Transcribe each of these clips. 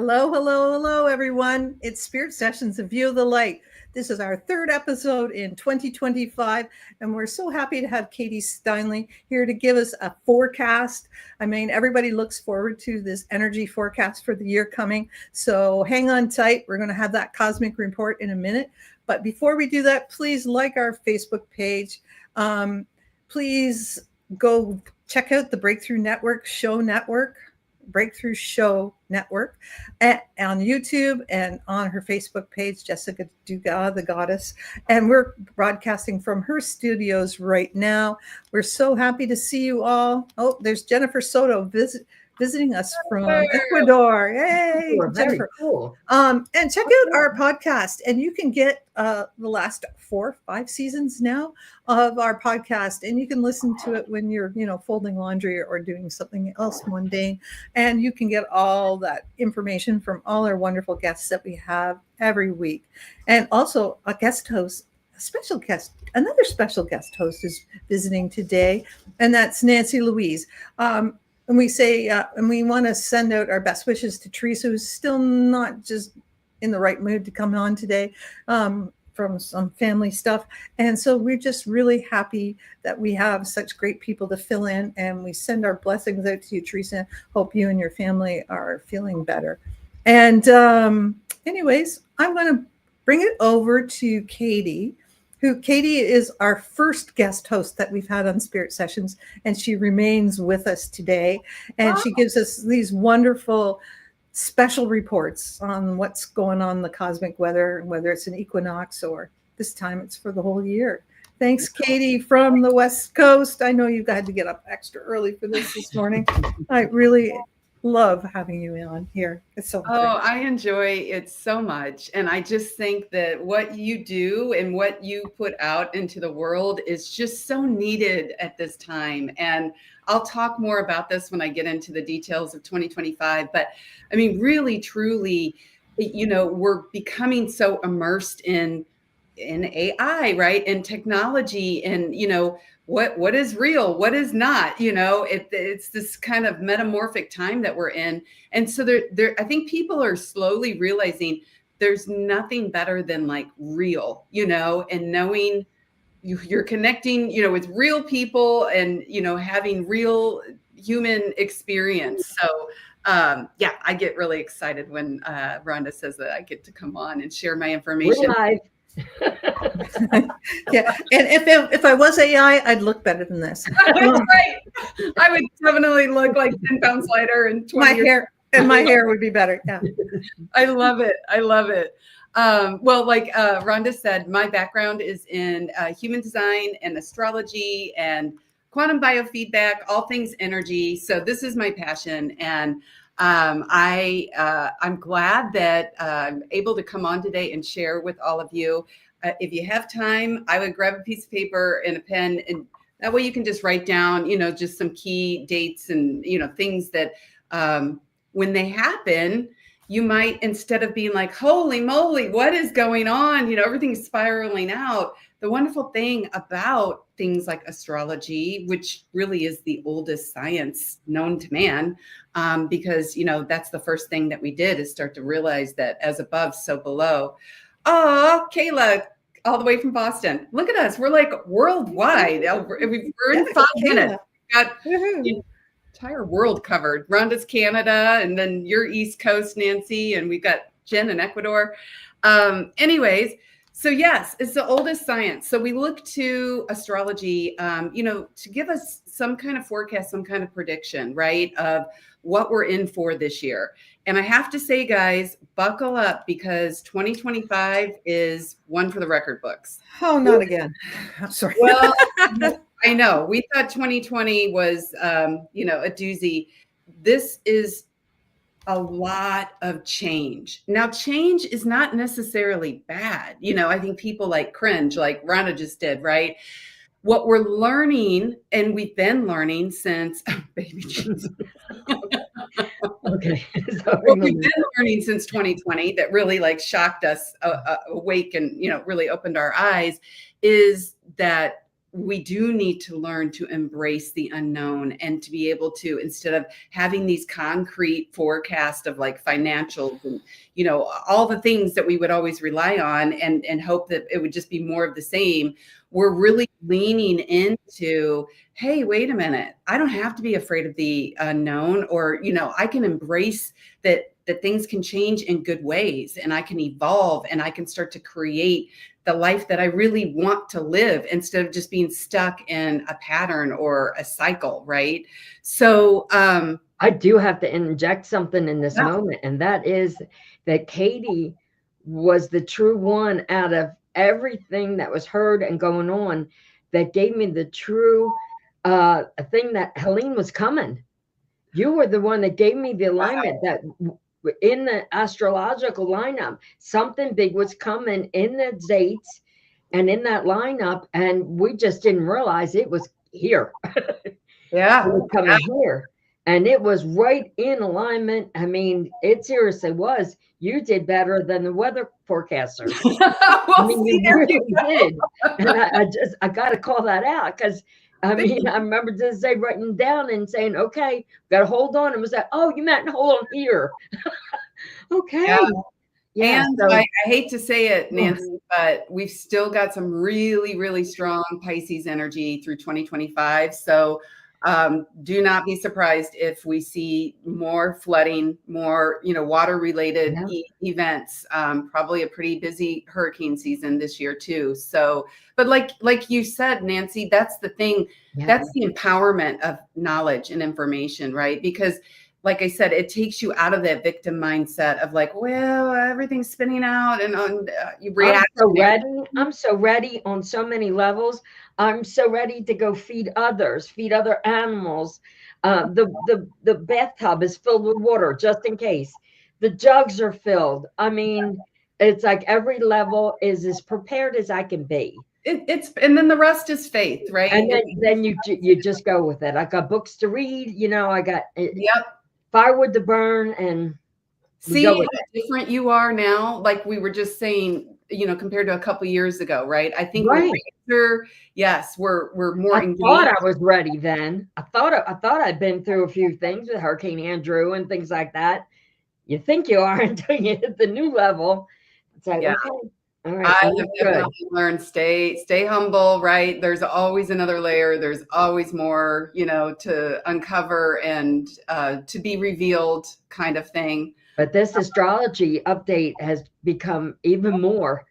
Hello, hello, hello, everyone. It's Spirit Sessions, A View of the Light. This is our third episode in 2025, and we're so happy to have Katie Steinle here to give us a forecast. I mean, everybody looks forward to this energy forecast for the year coming, so hang on tight. We're going to have that cosmic report in a minute. But before we do that, please like our Facebook page. Please go check out the Breakthrough Show Network on YouTube and on her Facebook page, Jessica Dugas, the goddess. And we're broadcasting from her studios right now. We're so happy to see you all. Oh, there's Jennifer Soto visiting us from Ecuador. Yay, Jennifer. Cool. And check out our podcast, and you can get the last 4 or 5 seasons now of our podcast, and you can listen to it when you're, folding laundry or doing something else mundane, and you can get all that information from all our wonderful guests that we have every week. And also a guest host, another special guest host is visiting today, and that's Nancy Louise. And we say, and we want to send out our best wishes to Teresa, who's still not just in the right mood to come on today from some family stuff. And so we're just really happy that we have such great people to fill in. And we send our blessings out to you, Teresa. Hope you and your family are feeling better. And anyways, I'm going to bring it over to Katie. Katie is our first guest host that we've had on Spirit Sessions, and she remains with us today. And she gives us these wonderful special reports on what's going on in the cosmic weather, whether it's an equinox or this time it's for the whole year. Thanks, Katie, from the West Coast. I know you had to get up extra early for this morning. I really love having you on here. It's so great. I enjoy it so much. And I just think that what you do and what you put out into the world is just so needed at this time. And I'll talk more about this when I get into the details of 2025. But I mean, really, truly, we're becoming so immersed in AI, right? And technology and, what is real, what is not, it's this kind of metamorphic time that we're in. And so I think people are slowly realizing there's nothing better than like real, and knowing you're connecting, with real people and, having real human experience. So I get really excited when Rhonda says that I get to come on and share my information. We're live. Yeah, and if I was AI, I'd look better than this. That's right. I would definitely look like 10 pounds lighter and 20 my hair would be better. Yeah, I love it. Well, like Rhonda said, my background is in human design and astrology and quantum biofeedback, all things energy. So this is my passion, and I'm glad that I'm able to come on today and share with all of you. If you have time, I would grab a piece of paper and a pen, and that way you can just write down, just some key dates and, things that when they happen, you might, instead of being like, holy moly, what is going on? Everything's spiraling out. The wonderful thing about things like astrology, which really is the oldest science known to man, because, that's the first thing that we did is start to realize that as above, so below. Oh, Kayla, all the way from Boston. Look at us. We're like worldwide. We're in 5 minutes. We've got the entire world covered. Rhonda's Canada, and then your East Coast, Nancy, and we've got Jen in Ecuador. Anyways, so yes, it's the oldest science. So we look to astrology, to give us some kind of forecast, some kind of prediction, right, of what we're in for this year. And I have to say, guys, buckle up, because 2025 is one for the record books. Oh, not again. I'm sorry. Well, I know. We thought 2020 was, a doozy. This is a lot of change. Now, change is not necessarily bad. I think people like cringe, like Rhonda just did, right? What we're learning, and we've been learning since, baby Jesus. Okay. What we've been learning since 2020 that really shocked us awake and, really opened our eyes is that we do need to learn to embrace the unknown and to be able to, instead of having these concrete forecasts of like financials and, all the things that we would always rely on and hope that it would just be more of the same. We're really leaning into, hey, wait a minute, I don't have to be afraid of the unknown, or, I can embrace that things can change in good ways, and I can evolve, and I can start to create the life that I really want to live, instead of just being stuck in a pattern or a cycle, right? So I do have to interject something in this Yeah. moment, and that is that Katie was the true one out of everything that was heard and going on that gave me the true thing that Helene was coming. You were the one that gave me the alignment that in the astrological lineup, something big was coming in the dates and in that lineup, and we just didn't realize it was here. Yeah. It was coming here. And it was right in alignment. I mean, it seriously was. You did better than the weather forecasters. I mean, you really did. And I got to call that out, because I mean, I remember this day writing down and saying, okay, got to hold on. And was like, oh, you meant hold on here. Okay. Yeah. And so, I hate to say it, Nancy, but we've still got some really, really strong Pisces energy through 2025. So do not be surprised if we see more flooding, more, water related events, probably a pretty busy hurricane season this year too. So, but like you said, Nancy, that's the thing. That's the empowerment of knowledge and information, right? Because like I said, it takes you out of that victim mindset of like, well, everything's spinning out, and you react. I'm so ready on so many levels. I'm so ready to go feed other animals. The bathtub is filled with water just in case. The jugs are filled. I mean, it's like every level is as prepared as I can be. And then the rest is faith, right? And then you just go with it. I got books to read. I got firewood to burn, and see how different you are now. Like we were just saying, compared to a couple years ago, right? I think we're more engaged. I thought I was ready then. I thought I'd been through a few things with Hurricane Andrew and things like that. You think you are until you hit the new level. It's like, okay, all right. I have definitely learned stay humble, right? There's always another layer. There's always more, to uncover and to be revealed, kind of thing. But this astrology update has become even more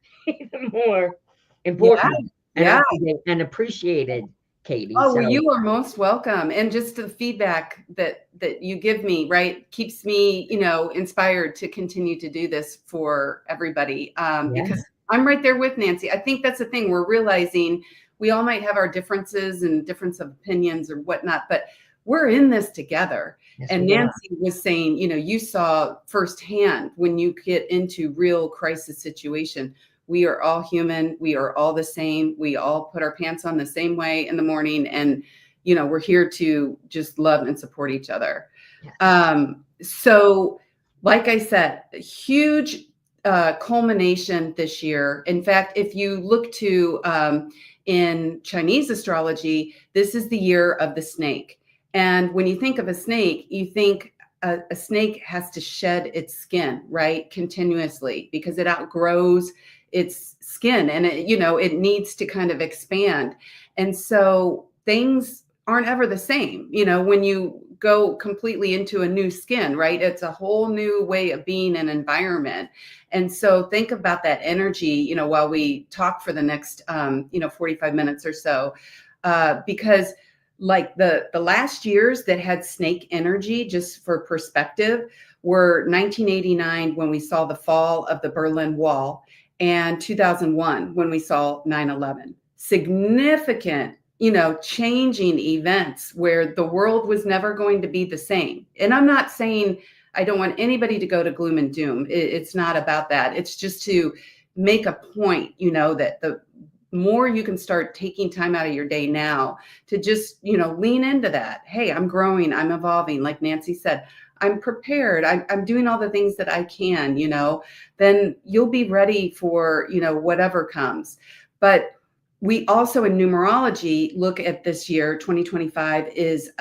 important and appreciated, Katie. Oh, well, you are most welcome. And just the feedback that you give me, right, keeps me, inspired to continue to do this for everybody. Because I'm right there with Nancy. I think that's the thing. We're realizing we all might have our differences and difference of opinions or whatnot, but we're in this together. Yes, and Nancy was saying, you saw firsthand when you get into real crisis situation, we are all human. We are all the same. We all put our pants on the same way in the morning. And, we're here to just love and support each other. Yes. So like I said, a huge culmination this year. In fact, if you look to in Chinese astrology, this is the year of the snake. And when you think of a snake, you think a snake has to shed its skin, right, continuously, because it outgrows its skin and it needs to kind of expand. And so things aren't ever the same, when you go completely into a new skin, right? It's a whole new way of being an environment. And so think about that energy, while we talk for the next, 45 minutes or so, because like the last years that had snake energy, just for perspective, were 1989 when we saw the fall of the Berlin Wall, and 2001 when we saw 9/11. Significant, changing events where the world was never going to be the same. And I'm not saying I don't want anybody to go to gloom and doom. It's not about that. It's just to make a point, that the more you can start taking time out of your day now to just, lean into that. Hey, I'm growing, I'm evolving. Like Nancy said, I'm prepared. I'm doing all the things that I can, then you'll be ready for, whatever comes. But we also in numerology look at this year, 2025 is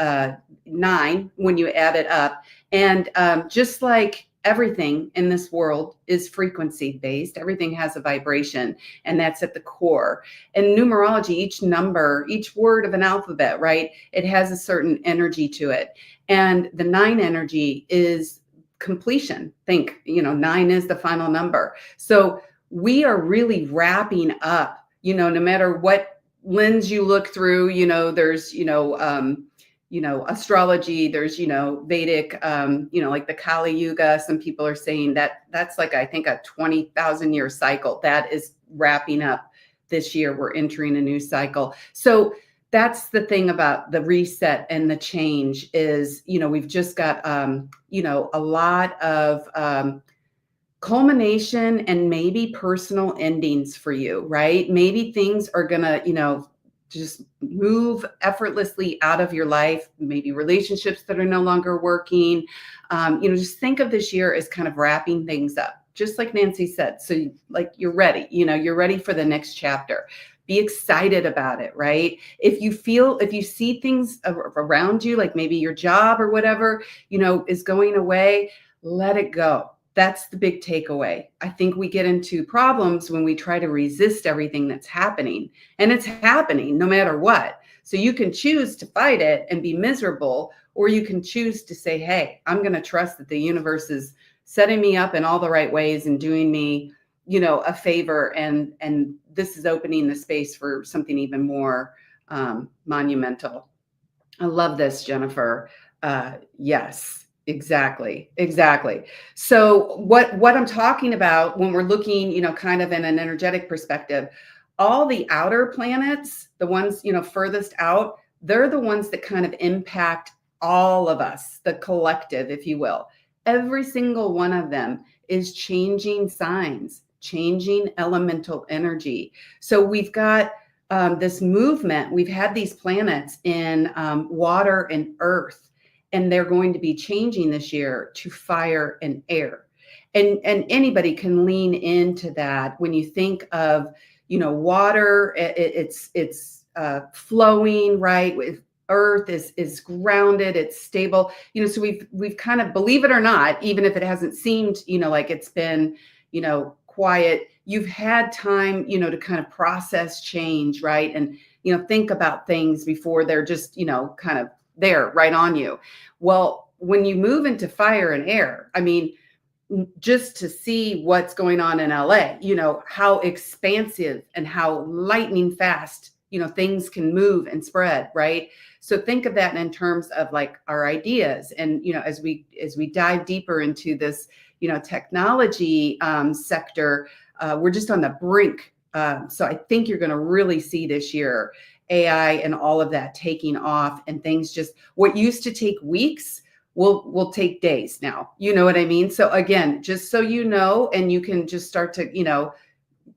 9 when you add it up. And just like everything in this world is frequency based, everything has a vibration, and that's at the core. In numerology, each number, each word of an alphabet, right, it has a certain energy to it. And the 9 energy is completion. Think, 9 is the final number. So we are really wrapping up, no matter what lens you look through, there's, astrology, there's, Vedic, like the Kali Yuga. Some people are saying that that's like, I think, a 20,000 year cycle that is wrapping up this year. We're entering a new cycle. So that's the thing about the reset and the change is, we've just got, a lot of culmination and maybe personal endings for you, right? Maybe things are going to, just move effortlessly out of your life, maybe relationships that are no longer working. Just think of this year as kind of wrapping things up, just like Nancy said. So you're ready, you're ready for the next chapter. Be excited about it, right? If you see things around you, like maybe your job or whatever, is going away, let it go. That's the big takeaway. I think we get into problems when we try to resist everything that's happening, and it's happening no matter what. So you can choose to fight it and be miserable, or you can choose to say, hey, I'm going to trust that the universe is setting me up in all the right ways and doing me, a favor. And this is opening the space for something even more monumental. I love this, Jennifer. Yes. Exactly. So what I'm talking about when we're looking, kind of in an energetic perspective, all the outer planets, the ones, furthest out, they're the ones that kind of impact all of us, the collective, if you will. Every single one of them is changing signs, changing elemental energy. So we've got this movement. We've had these planets in water and earth, and they're going to be changing this year to fire and air. And anybody can lean into that. When you think of, water, it's flowing, right? With earth is grounded, it's stable. So we've kind of, believe it or not, even if it hasn't seemed, like it's been, quiet, you've had time, to kind of process change, right? And, think about things before they're just, kind of there right on you. Well, when you move into fire and air, I mean, just to see what's going on in LA, how expansive and how lightning fast, things can move and spread, right? So think of that in terms of like our ideas. And, as we dive deeper into this, technology sector, we're just on the brink. So I think you're going to really see this year AI and all of that taking off, and things just, what used to take weeks will take days now. You know what I mean? So again, just so you know, and you can just start to,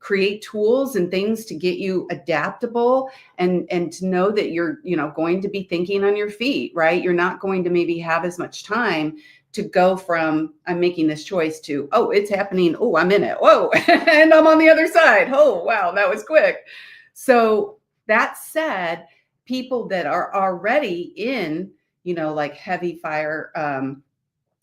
create tools and things to get you adaptable and to know that you're, going to be thinking on your feet, right? You're not going to maybe have as much time to go from, I'm making this choice, to, oh, it's happening. Oh, I'm in it. Whoa. And I'm on the other side. Oh, wow. That was quick. So that said, people that are already in, like heavy fire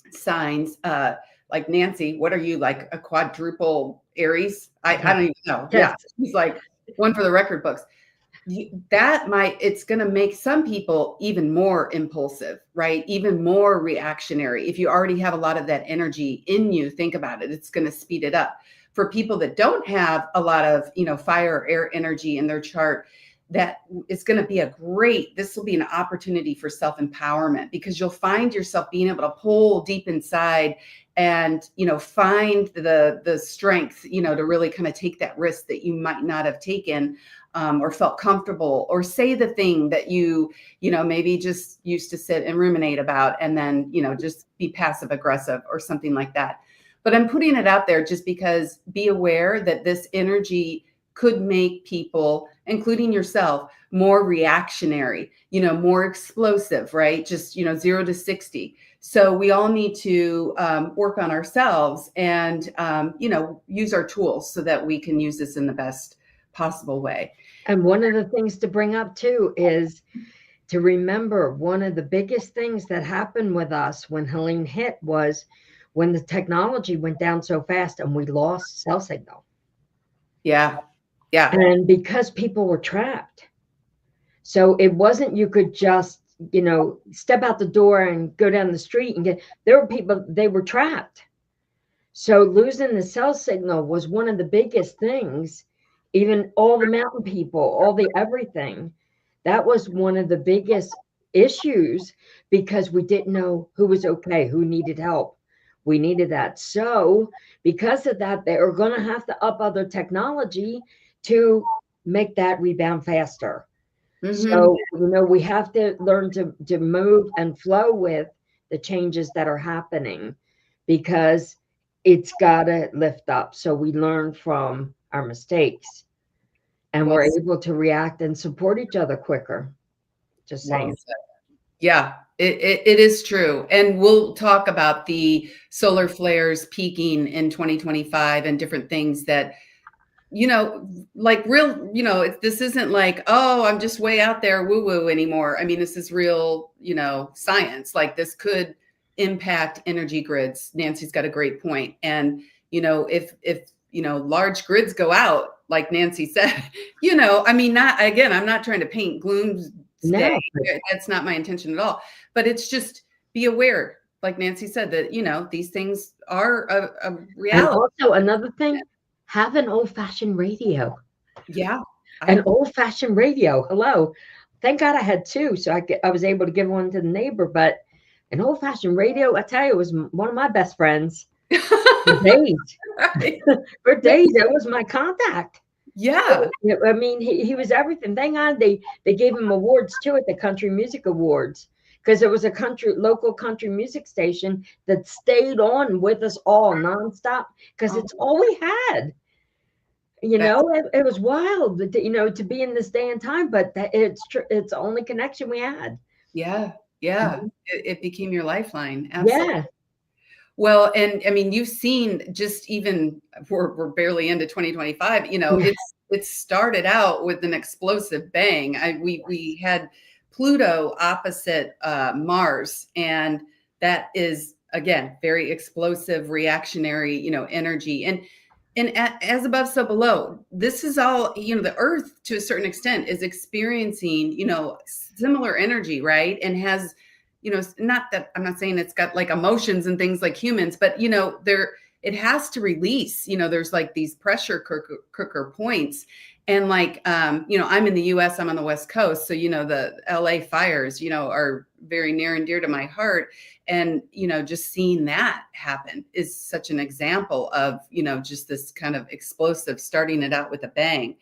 signs, like Nancy, what are you, like a quadruple Aries? I don't even know. Yes. Yeah. He's like one for the record books. It's going to make some people even more impulsive, right? Even more reactionary. If you already have a lot of that energy in you, think about it. It's going to speed it up. For people that don't have a lot of, fire or air energy in their chart, that it's going to be this will be an opportunity for self-empowerment, because you'll find yourself being able to pull deep inside and, find the strength, to really kind of take that risk that you might not have taken, or felt comfortable, or say the thing that you maybe just used to sit and ruminate about, and then, just be passive aggressive or something like that. But I'm putting it out there just because, be aware that this energy could make people, including yourself, more reactionary, more explosive, right? Just, 0 to 60. So we all need to work on ourselves and, use our tools so that we can use this in the best possible way. And one of the things to bring up too is to remember one of the biggest things that happened with us when Helene hit was when the technology went down so fast and we lost cell signal. Yeah. Yeah. And because people were trapped. So it wasn't you could just, step out the door and go down the street and there were people, they were trapped. So losing the cell signal was one of the biggest things. Even all the mountain people, all the everything, that was one of the biggest issues because we didn't know who was okay, who needed help. We needed that. So because of that, they are going to have to up other technology to make that rebound faster. So, we have to learn to move and flow with the changes that are happening because it's got to lift up. So we learn from our mistakes and we're able to react and support each other quicker. Just saying. Yeah, it is true. And we'll talk about the solar flares peaking in 2025 and different things that, like real, this isn't like, oh, I'm just way out there woo woo anymore. I mean, this is real, science. Like this could impact energy grids. Nancy's got a great point. And, if large grids go out, like Nancy said, I mean, I'm not trying to paint gloom. No. That's not my intention at all. But it's just be aware, like Nancy said, that, these things are a reality. And also another thing, have an old-fashioned radio. Yeah. An old-fashioned radio. Hello. Thank God I had two, so I was able to give one to the neighbor. But an old-fashioned radio, I tell you, was one of my best friends. For days. For days, that was my contact. Yeah. I mean, he was everything. Thank God they gave him awards too at the Country Music Awards because it was a local country music station that stayed on with us all nonstop because it's all we had. It was wild, to be in this day and time, but it's the only connection we had. Yeah. Yeah. Mm-hmm. It became your lifeline. Absolutely. Yeah. Well, and I mean, you've seen just even we're barely into 2025, it started out with an explosive bang. We had Pluto opposite Mars, and that is, again, very explosive reactionary, energy. And as above, so below, this is all, the Earth to a certain extent is experiencing, similar energy, right? And has, not that I'm not saying it's got like emotions and things like humans, but, it has to release, there's like these pressure cooker points. And like, I'm in the US, I'm on the West Coast. So, the LA fires, are very near and dear to my heart. And, just seeing that happen is such an example of, just this kind of explosive, starting it out with a bang.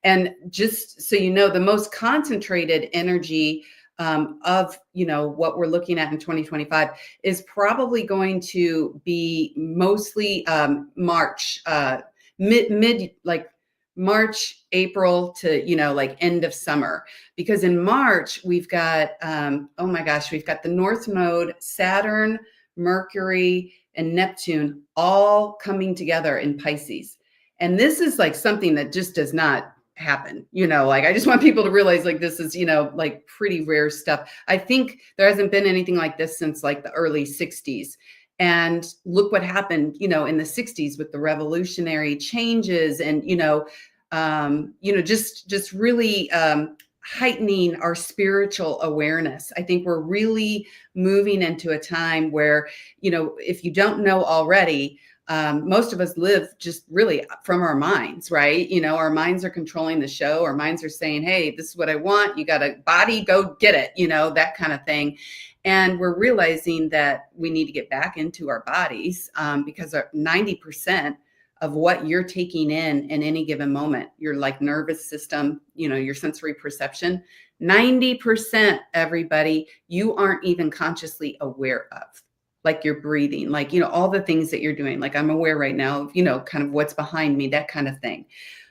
And just so the most concentrated energy of, what we're looking at in 2025 is probably going to be mostly March, mid like March, April to, like end of summer, because in March we've got, we've got the North Node, Saturn, Mercury, and Neptune all coming together in Pisces. And this is like something that just does not happen, like I just want people to realize like this is, like pretty rare stuff. I think there hasn't been anything like this since like the early 60s. And look what happened, in the 60s with the revolutionary changes and, just really heightening our spiritual awareness. I think we're really moving into a time where, if you don't know already, most of us live just really from our minds, right? Our minds are controlling the show. Our minds are saying, hey, this is what I want. You got a body, go get it, that kind of thing. And we're realizing that we need to get back into our bodies because 90% of what you're taking in any given moment, your like nervous system, your sensory perception, 90%, everybody, you aren't even consciously aware of. Like your breathing, like, all the things that you're doing. Like I'm aware right now of, kind of what's behind me, that kind of thing.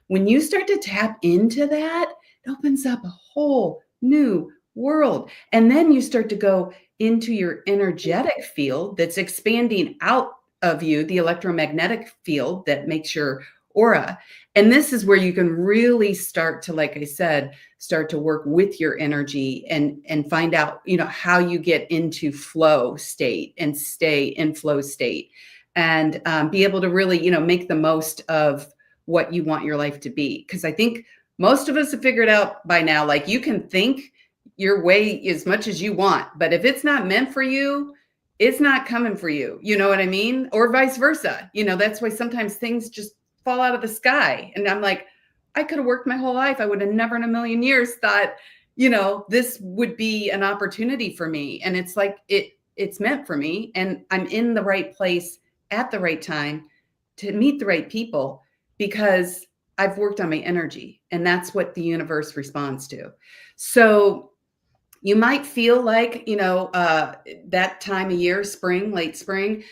When you start to tap into that, it opens up a whole new world. And then you start to go into your energetic field that's expanding out of you, the electromagnetic field that makes your aura. And this is where you can really start to, like I said, start to work with your energy and find out, how you get into flow state and stay in flow state, and be able to really, make the most of what you want your life to be. Because I think most of us have figured out by now, like, you can think your way as much as you want, but if it's not meant for you, it's not coming for you. You know what I mean? Or vice versa. That's why sometimes things just fall out of the sky. And I'm like, I could have worked my whole life. I would have never in a million years thought, this would be an opportunity for me. And it's like, it's meant for me. And I'm in the right place at the right time to meet the right people, because I've worked on my energy, and that's what the universe responds to. So you might feel like, that time of year, spring, late spring,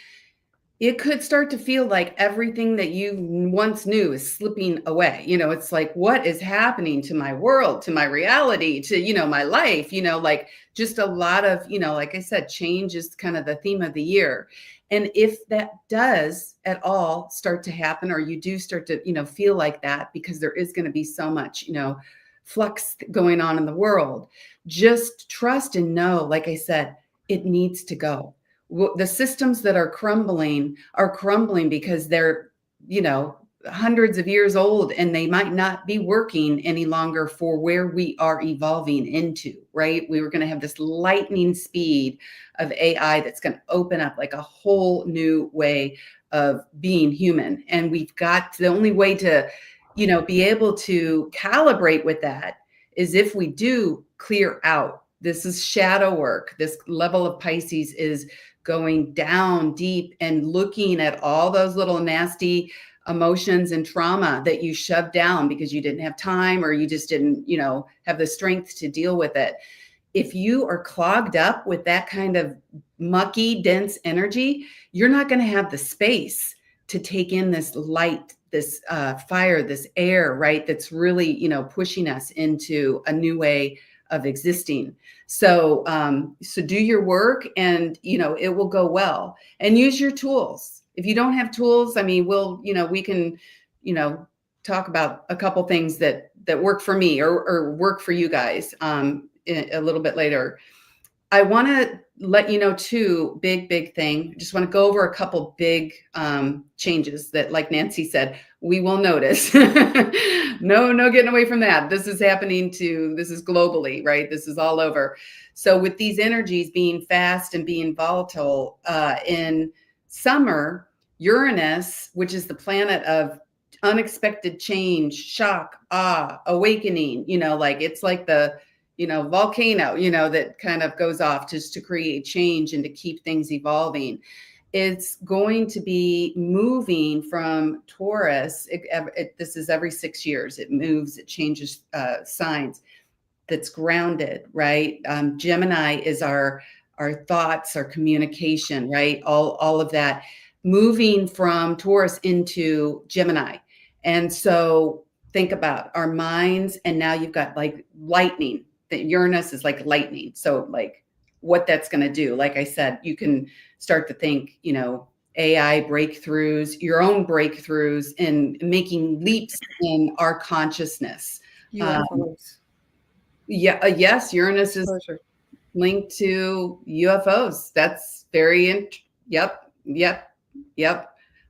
it could start to feel like everything that you once knew is slipping away. It's like, what is happening to my world, to my reality, to, my life, like just a lot of, like I said, change is kind of the theme of the year. And if that does at all start to happen, or you do start to, feel like that, because there is going to be so much, flux going on in the world, just trust and know, like I said, it needs to go. The systems that are crumbling because they're, hundreds of years old, and they might not be working any longer for where we are evolving into, right? We were going to have this lightning speed of AI that's going to open up like a whole new way of being human. And we've got, the only way to, be able to calibrate with that is if we do clear out. This is shadow work. This level of Pisces is going down deep and looking at all those little nasty emotions and trauma that you shoved down because you didn't have time, or you just didn't, have the strength to deal with it. If you are clogged up with that kind of mucky, dense energy, you're not going to have the space to take in this light, this fire, this air, right? That's really, pushing us into a new way of existing. So, so do your work, and, it will go well, and use your tools. If you don't have tools, I mean, we can, talk about a couple things that work for me or work for you guys, a little bit later. I want to let you know too, big thing. Just want to go over a couple big changes that, like Nancy said, we will notice. No getting away from that. This is happening this is globally, right? This is all over. So with these energies being fast and being volatile, in summer, Uranus, which is the planet of unexpected change, shock, awe, awakening, like it's like the volcano, that kind of goes off just to create change and to keep things evolving. It's going to be moving from Taurus. This is every 6 years. It moves, it changes signs. That's grounded, right? Gemini is our thoughts, our communication, right? All of that, moving from Taurus into Gemini. And so think about our minds, and now you've got like lightning. That Uranus is like lightning. So like what that's going to do, like I said, you can start to think, AI breakthroughs, your own breakthroughs in making leaps in our consciousness. Yes, Uranus is linked to UFOs. That's very, yep.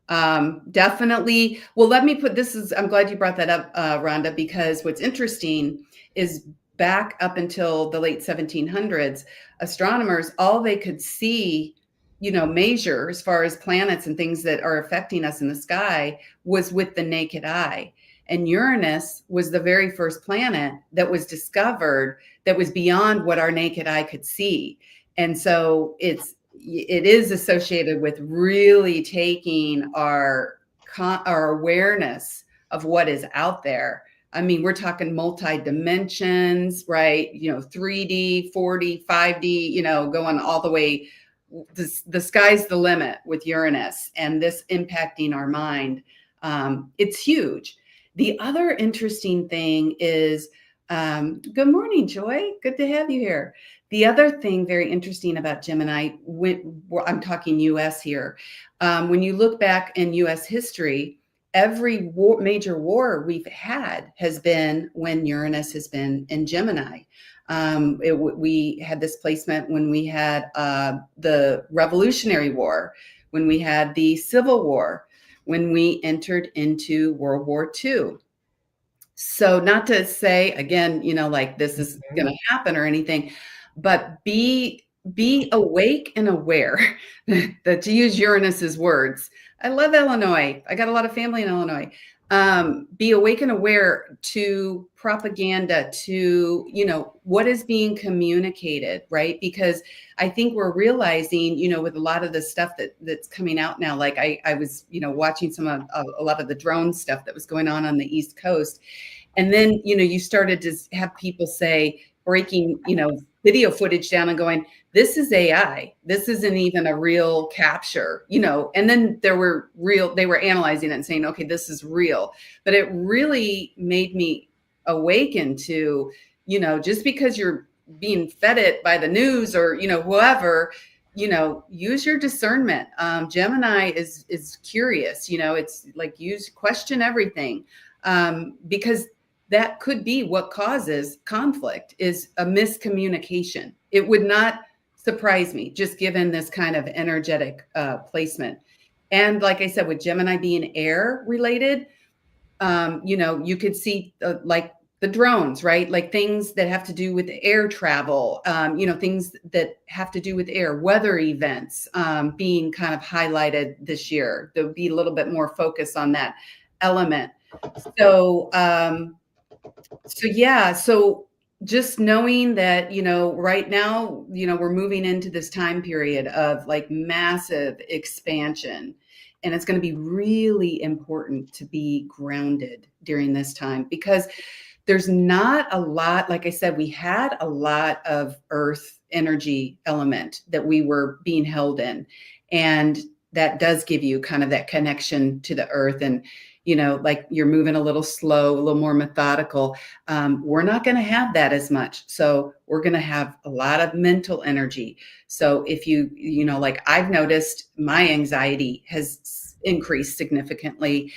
Definitely. Well, let me put I'm glad you brought that up, Rhonda, because what's interesting is back up until the late 1700s, astronomers, all they could see, measure as far as planets and things that are affecting us in the sky was with the naked eye. And Uranus was the very first planet that was discovered that was beyond what our naked eye could see. And so it is associated with really taking our awareness of what is out there. I mean, we're talking multi-dimensions, right? 3D, 4D, 5D, going all the way. The sky's the limit with Uranus, and this impacting our mind. It's huge. The other interesting thing is, good morning, Joy. Good to have you here. The other thing very interesting about Gemini, I'm talking US here, when you look back in US history, every major war we've had has been when Uranus has been in Gemini. We had this placement when we had the Revolutionary War, when we had the Civil War, when we entered into World War II. So not to say, again, like this is going to happen or anything, but be awake and aware that, to use Uranus's words. I love Illinois. I got a lot of family in Illinois. Be awake and aware to propaganda, to, what is being communicated, right? Because I think we're realizing, with a lot of the stuff that's coming out now, like I was, watching a lot of the drone stuff that was going on the East Coast. And then, you started to have people say, breaking, video footage down and going, this is AI. This isn't even a real capture, and then they were analyzing it and saying, okay, this is real. But it really made me awaken to, just because you're being fed it by the news or, whoever, use your discernment. Gemini is curious, it's like question everything, because that could be what causes conflict, is a miscommunication. It would not surprise me, just given this kind of energetic placement. And like I said, with Gemini being air related, you could see like the drones, right? Like things that have to do with air travel, things that have to do with air, weather events being kind of highlighted this year. There'll be a little bit more focus on that element. So, so just knowing that, right now, we're moving into this time period of like massive expansion, and it's going to be really important to be grounded during this time, because there's not a lot, like I said, we had a lot of earth energy element that we were being held in, and that does give you kind of that connection to the earth. And like you're moving a little slow, a little more methodical. We're not going to have that as much. So we're going to have a lot of mental energy. So if like I've noticed my anxiety has increased significantly,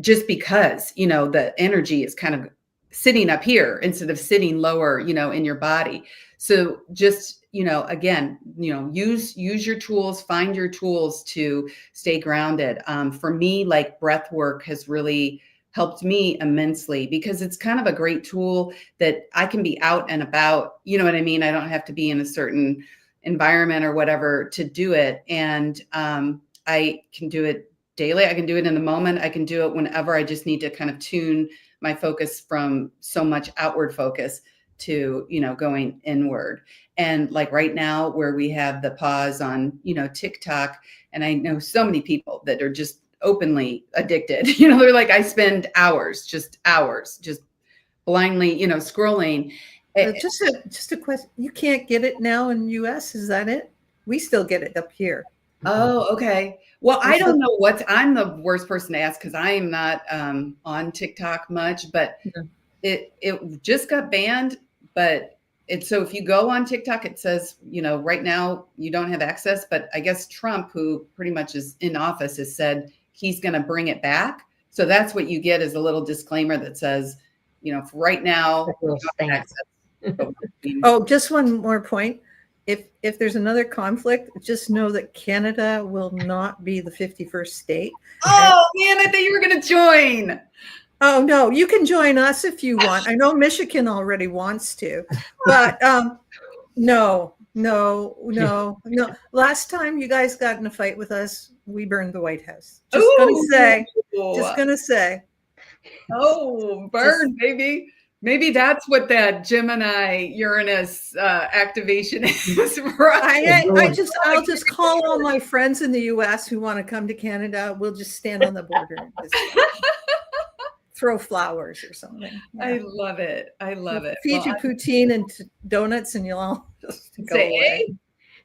just because, the energy is kind of sitting up here instead of sitting lower, in your body. So just, again, use your tools, find your tools to stay grounded. For me, like breath work has really helped me immensely, because it's kind of a great tool that I can be out and about, you know what I mean? I don't have to be in a certain environment or whatever to do it. And I can do it daily. I can do it in the moment. I can do it whenever I just need to kind of tune my focus from so much outward focus to, going inward. And like right now, where we have the pause on, TikTok, and I know so many people that are just openly addicted, they're like, I spend hours, just blindly, scrolling. Just a question. You can't get it now in the US. Is that it? We still get it up here. Oh, okay. Well, I don't know I'm the worst person to ask, because I am not on TikTok much, but it just got banned. But so if you go on TikTok, it says, right now you don't have access. But I guess Trump, who pretty much is in office, has said he's going to bring it back. So that's what you get, is a little disclaimer that says, for right now, you don't have access. Oh, just one more point. If there's another conflict, just know that Canada will not be the 51st state. Oh, man, I thought you were going to join. Oh, no, you can join us if you want. I know Michigan already wants to, but no. Last time you guys got in a fight with us, we burned the White House. Just gonna say. Oh, burn, baby. Maybe that's what that Gemini Uranus activation is, right? I'll just call all my friends in the US who want to come to Canada. We'll just stand on the border and just throw flowers or something. Yeah. I love it. Feed you poutine and donuts, and you'll all just go away. Hey.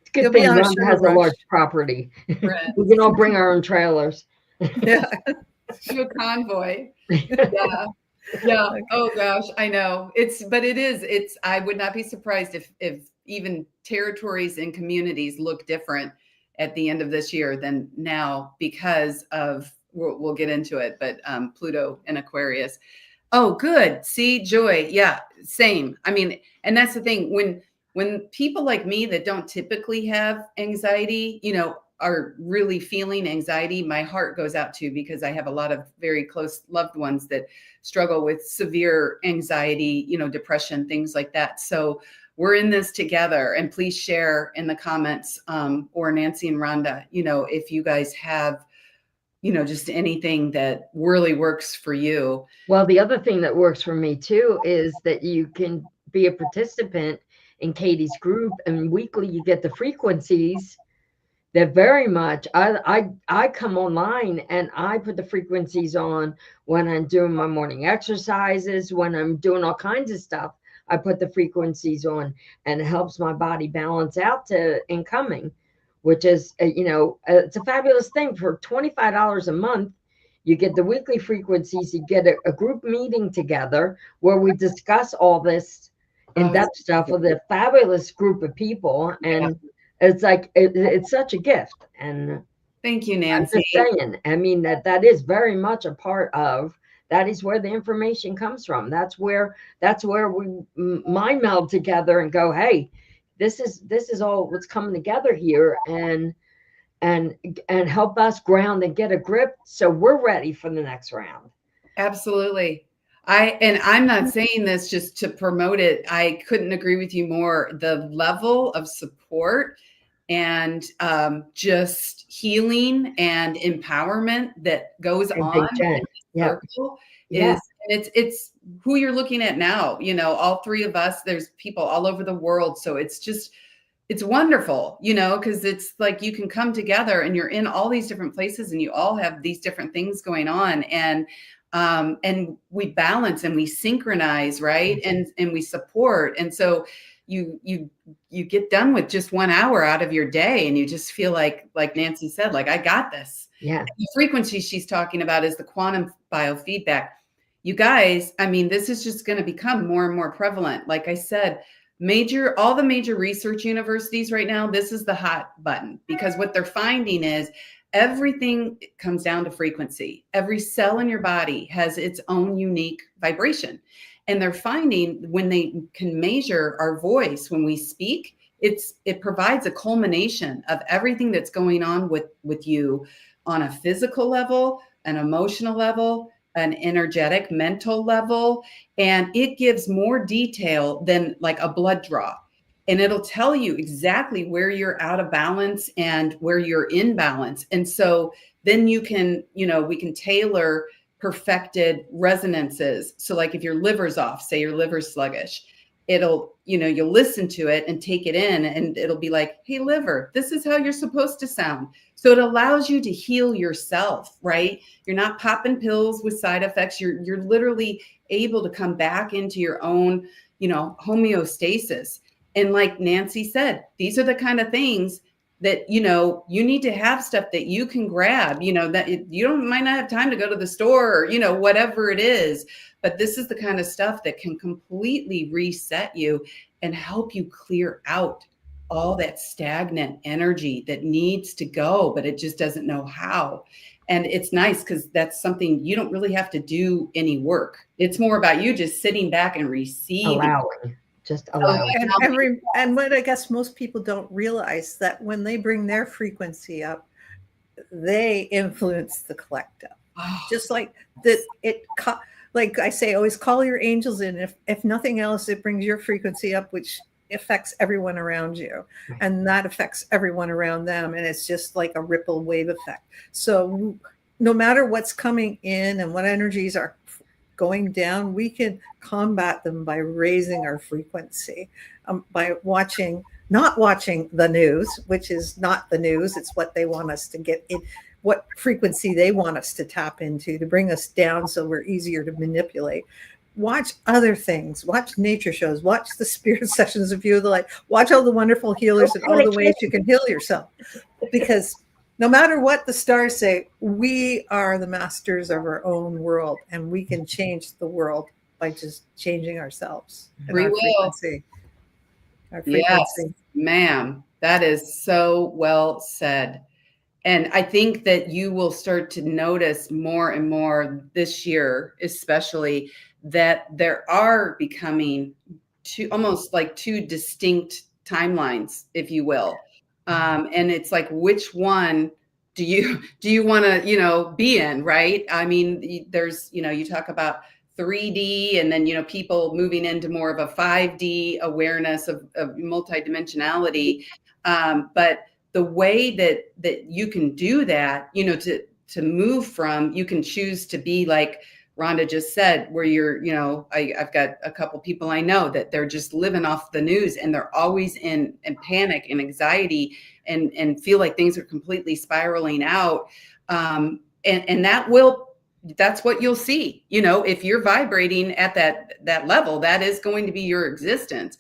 It's good thing Rhonda has a large property. Right. We can all bring our own trailers. Yeah. To a convoy. Yeah. Yeah. Oh gosh, I know. I would not be surprised if even territories and communities look different at the end of this year than now, because of we'll get into it, but Pluto and Aquarius. Oh, good. See, joy. Yeah, same. I mean, and that's the thing, when people like me that don't typically have anxiety, are really feeling anxiety, my heart goes out to, because I have a lot of very close loved ones that struggle with severe anxiety, depression, things like that. So we're in this together, and please share in the comments, or Nancy and Rhonda, if you guys have, just anything that really works for you. Well, the other thing that works for me too is that you can be a participant in Katie's group, and weekly you get the frequencies that very much I come online and I put the frequencies on when I'm doing my morning exercises, when I'm doing all kinds of stuff. I put the frequencies on, and it helps my body balance out to incoming, which is it's a fabulous thing. For $25 a month, you get the weekly frequencies, you get a group meeting together where we discuss all this in-depth stuff with a fabulous group of people. And it's like, it's such a gift. And thank you, Nancy. I'm just saying, I mean, that is very much a part of, that is where the information comes from. That's where we mind meld together and go, hey, this is all what's coming together here, and help us ground and get a grip so we're ready for the next round. Absolutely. I'm not saying this just to promote it. I couldn't agree with you more. The level of support and just healing and empowerment that goes on in the circle is, and it's who you're looking at now. All three of us, there's people all over the world. So it's wonderful, because it's like you can come together and you're in all these different places and you all have these different things going on, and we balance and we synchronize, right? And we support. And so you get done with just 1 hour out of your day, and you just feel like Nancy said, like, I got this. Yeah. And the frequency she's talking about is the quantum biofeedback. You guys, I mean, this is just going to become more and more prevalent. Like I said, all the major research universities right now, this is the hot button, because what they're finding is everything comes down to frequency. Every cell in your body has its own unique vibration. And they're finding when they can measure our voice when we speak, it provides a culmination of everything that's going on with you on a physical level, an emotional level, an energetic, mental level. And it gives more detail than like a blood draw. And it'll tell you exactly where you're out of balance and where you're in balance. And so then we can tailor perfected resonances. So like if your liver's off, say your liver's sluggish, you'll listen to it and take it in, and it'll be like, hey, liver, this is how you're supposed to sound. So it allows you to heal yourself, right? You're not popping pills with side effects. You're literally able to come back into your own, homeostasis. And like Nancy said, these are the kind of things that, you need to have stuff that you can grab, that might not have time to go to the store or, whatever it is. But this is the kind of stuff that can completely reset you and help you clear out all that stagnant energy that needs to go, but it just doesn't know how. And it's nice because that's something you don't really have to do any work. It's more about you just sitting back and receiving. And what I guess most people don't realize, that when they bring their frequency up, they influence the collective. Just like that, like I say, always call your angels in. If nothing else, it brings your frequency up, which affects everyone around you, and that affects everyone around them. And it's just like a ripple wave effect. So no matter what's coming in and what energies are going down, we can combat them by raising our frequency, by not watching the news, which is not the news. It's what they want us to get in, what frequency they want us to tap into to bring us down so we're easier to manipulate. Watch other things, watch nature shows, watch the spirit sessions of View of the Light, watch all the wonderful healers and all the ways you can heal yourself. Because no matter what the stars say, we are the masters of our own world, and we can change the world by just changing ourselves. We will. Frequency. Our frequency. Yes, ma'am. That is so well said. And I think that you will start to notice more and more this year, especially, that there are becoming almost like two distinct timelines, if you will. And it's like, which one do you want to, be in, right? I mean, there's, you talk about 3D, and then, people moving into more of a 5D awareness of multidimensionality. But the way that you can do that, to move from, you can choose to be like Rhonda just said, where you're, I've got a couple people I know that they're just living off the news, and they're always in panic and anxiety, and feel like things are completely spiraling out. And that's what you'll see, if you're vibrating at that level, that is going to be your existence.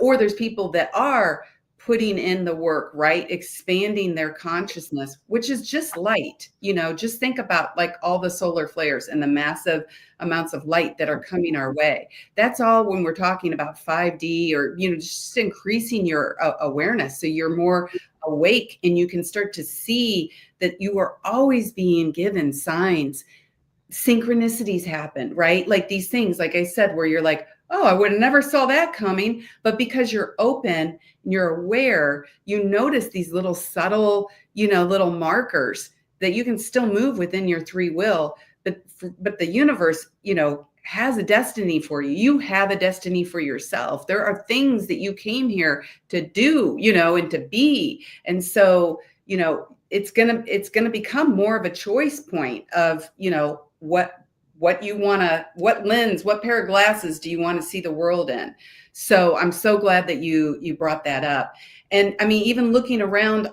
Or there's people that are putting in the work, right? Expanding their consciousness, which is just light. Just think about like all the solar flares and the massive amounts of light that are coming our way. That's all when we're talking about 5D, or, just increasing your awareness, so you're more awake, and you can start to see that you are always being given signs. Synchronicities happen, right? Like these things, like I said, where you're like, oh, I would have never saw that coming. But because you're open and you're aware, you notice these little subtle, little markers that you can still move within your free will. But the universe, has a destiny for you. You have a destiny for yourself. There are things that you came here to do, and to be. And so, it's gonna become more of a choice point of, what you want to, what lens, what pair of glasses do you want to see the world in? So I'm so glad that you brought that up. And I mean, even looking around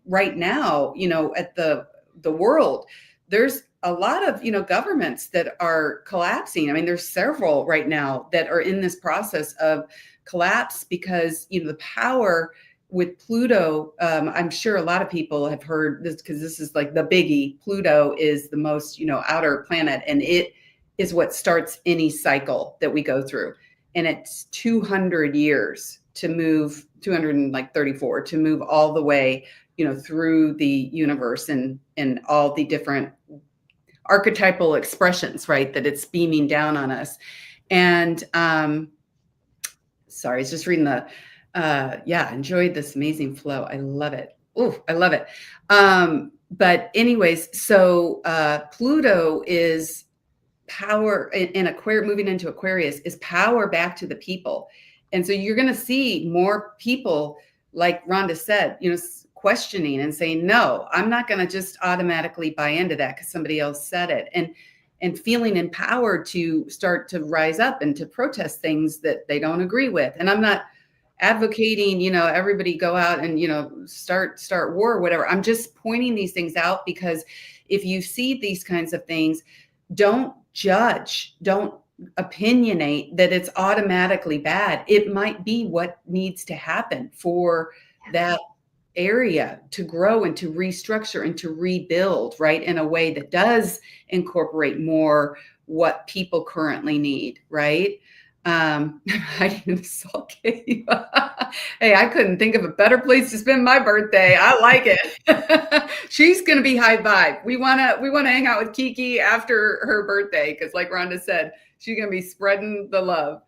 right now, at the world, there's a lot of, governments that are collapsing. I mean, there's several right now that are in this process of collapse because, the power with Pluto, I'm sure a lot of people have heard this because this is like the biggie. Pluto is the most, outer planet, and it is what starts any cycle that we go through. And it's 200 years to move, 234 to move all the way, through the universe and all the different archetypal expressions, right, that it's beaming down on us. And sorry, I was just reading the enjoyed this amazing flow. I love it. Oh, I love it. But anyways, so Pluto is power in Aquarius, moving into Aquarius is power back to the people. And so you're going to see more people, like Rhonda said, questioning and saying, no, I'm not going to just automatically buy into that because somebody else said it. And feeling empowered to start to rise up and to protest things that they don't agree with. And I'm not advocating, everybody go out and, start war or whatever. I'm just pointing these things out because if you see these kinds of things, don't judge, don't opinionate that it's automatically bad. It might be what needs to happen for that area to grow and to restructure and to rebuild, right, in a way that does incorporate more what people currently need, right? Hiding in the salt cave. Hey, I couldn't think of a better place to spend my birthday. I like it. She's gonna be high vibe. We wanna hang out with Kiki after her birthday because, like Rhonda said, she's gonna be spreading the love.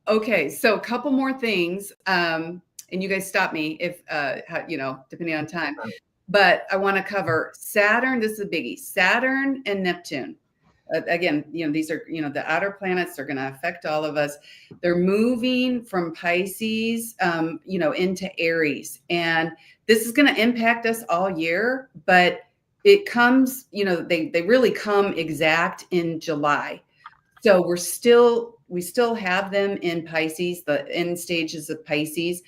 Okay, so a couple more things. And you guys stop me if, depending on time. But I want to cover Saturn. This is a biggie. Saturn and Neptune. Again, these are, the outer planets are going to affect all of us. They're moving from Pisces, into Aries. And this is going to impact us all year. But it comes, they really come exact in July. So we still have them in Pisces, the end stages of Pisces.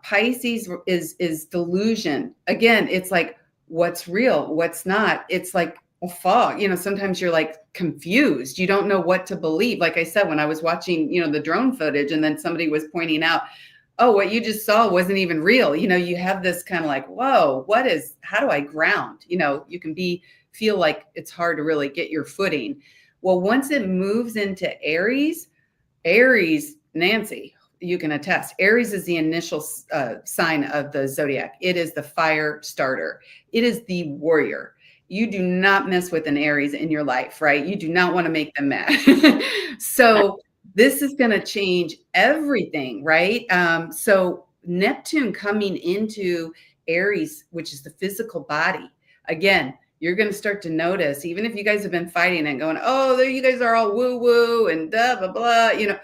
Pisces is delusion. Again, it's like, what's real, what's not. It's like a fog. Sometimes you're like confused. You don't know what to believe. Like I said, when I was watching, the drone footage, and then somebody was pointing out, oh, what you just saw wasn't even real. You have this kind of like, whoa, how do I ground? You can feel like it's hard to really get your footing. Well, once it moves into Aries, Nancy, you can attest. Aries is the initial sign of the zodiac. It is the fire starter. It is the warrior. You do not mess with an Aries in your life, right? You do not want to make them mad. So this is going to change everything, right? So Neptune coming into Aries, which is the physical body, again, you're going to start to notice, even if you guys have been fighting and going, oh, there you guys are all woo woo and blah, blah, blah, you know,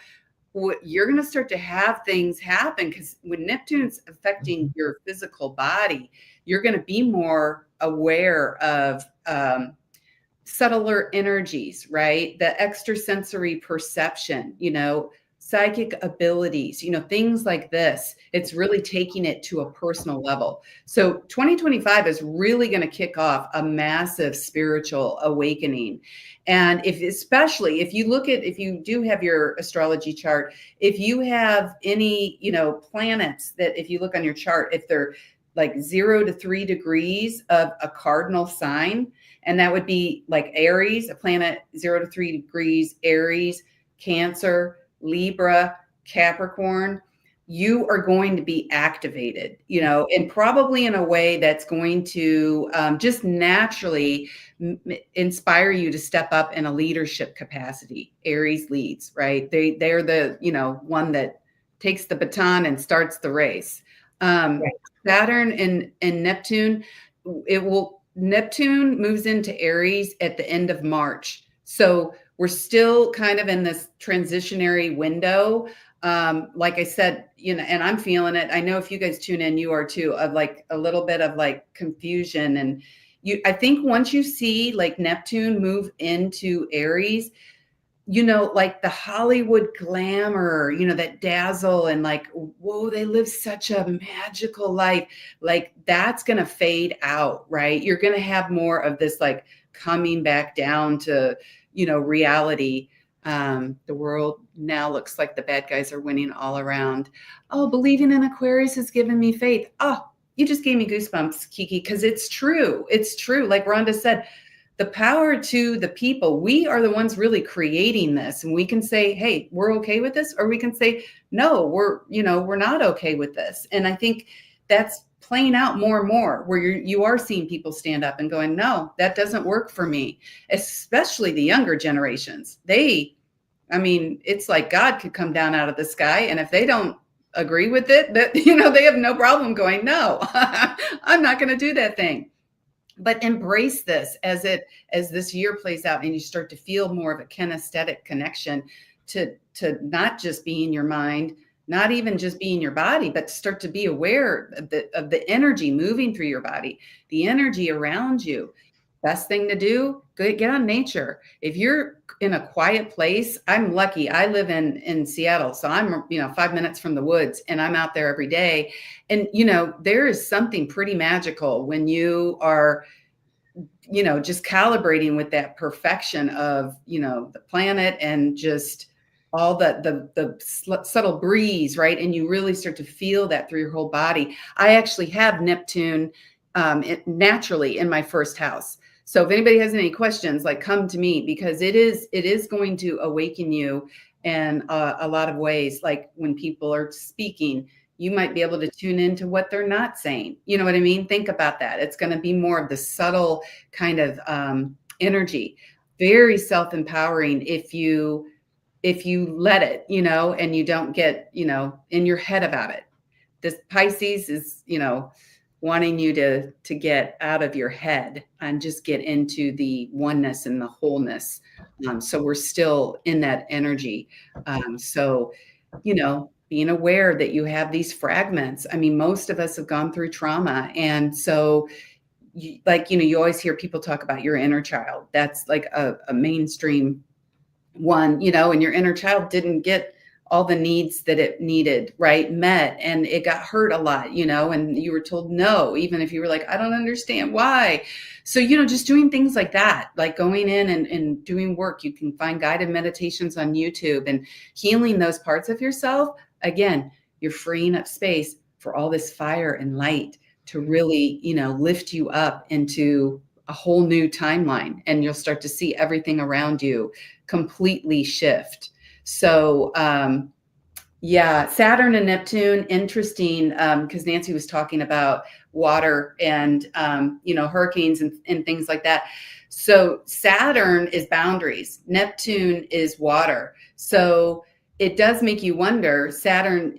you're going to start to have things happen, because when Neptune's affecting your physical body, you're going to be more aware of subtler energies, right? The extrasensory perception, you know, psychic abilities, you know, things like this. It's really taking it to a personal level. So 2025 is really going to kick off a massive spiritual awakening. And especially if you look at, if you do have your astrology chart, if you have any, you know, planets that, if you look on your chart, if they're like 0 to 3 degrees of a cardinal sign, and that would be like Aries, a planet 0 to 3 degrees, Aries, Cancer, Libra, Capricorn, you are going to be activated, you know, and probably in a way that's going to just naturally inspire you to step up in a leadership capacity. Aries leads, right? They're the, you know, one that takes the baton and starts the race. Right. Saturn and Neptune, Neptune moves into Aries at the end of March. So we're still kind of in this transitionary window. Like I said, you know, and I'm feeling it. I know if you guys tune in, you are too, of like a little bit of like confusion. And I think once you see like Neptune move into Aries, you know, like the Hollywood glamour, you know, that dazzle and like, whoa, they live such a magical life. Like that's going to fade out, right? You're going to have more of this like coming back down to, you know, reality. The world now looks like the bad guys are winning all around. Oh, believing in Aquarius has given me faith. Oh, you just gave me goosebumps, Kiki, because it's true. It's true. Like Rhonda said, the power to the people. We are the ones really creating this, and we can say, hey, we're okay with this, or we can say, no, we're not okay with this. And I think that's playing out more and more, where you are seeing people stand up and going, no, that doesn't work for me, especially the younger generations. It's like God could come down out of the sky, and if they don't agree with it, that, you know, they have no problem going, no, I'm not going to do that thing. But embrace this as this year plays out, and you start to feel more of a kinesthetic connection to not just be in your mind, not even just be in your body, but to start to be aware of the energy moving through your body, the energy around you. Best thing to do, get on nature. If you're in a quiet place, I'm lucky. I live in Seattle, so I'm, you know, 5 minutes from the woods, and I'm out there every day. And, you know, there is something pretty magical when you are, you know, just calibrating with that perfection of, you know, the planet and just all the subtle breeze, right? And you really start to feel that through your whole body. I actually have Neptune naturally in my first house. So if anybody has any questions, like, come to me, because it is going to awaken you in a lot of ways. Like when people are speaking, you might be able to tune into what they're not saying. You know what I mean? Think about that. It's going to be more of the subtle kind of energy, very self-empowering if you let it, you know, and you don't get, you know, in your head about it. This Pisces is, you know, wanting you to get out of your head and just get into the oneness and the wholeness. So we're still in that energy. So, you know, being aware that you have these fragments. I mean, most of us have gone through trauma. And so, you always hear people talk about your inner child. That's like a mainstream one, you know, and your inner child didn't get all the needs that it needed, right, met, and it got hurt a lot, you know, and you were told no, even if you were like, I don't understand why. So, you know, just doing things like that, like going in and doing work. You can find guided meditations on YouTube and healing those parts of yourself. Again, you're freeing up space for all this fire and light to really, you know, lift you up into a whole new timeline, and you'll start to see everything around you completely shift. So Yeah, Saturn and Neptune, interesting, because Nancy was talking about water and hurricanes and things like that. So Saturn is boundaries, Neptune is water. So it does make you wonder, Saturn,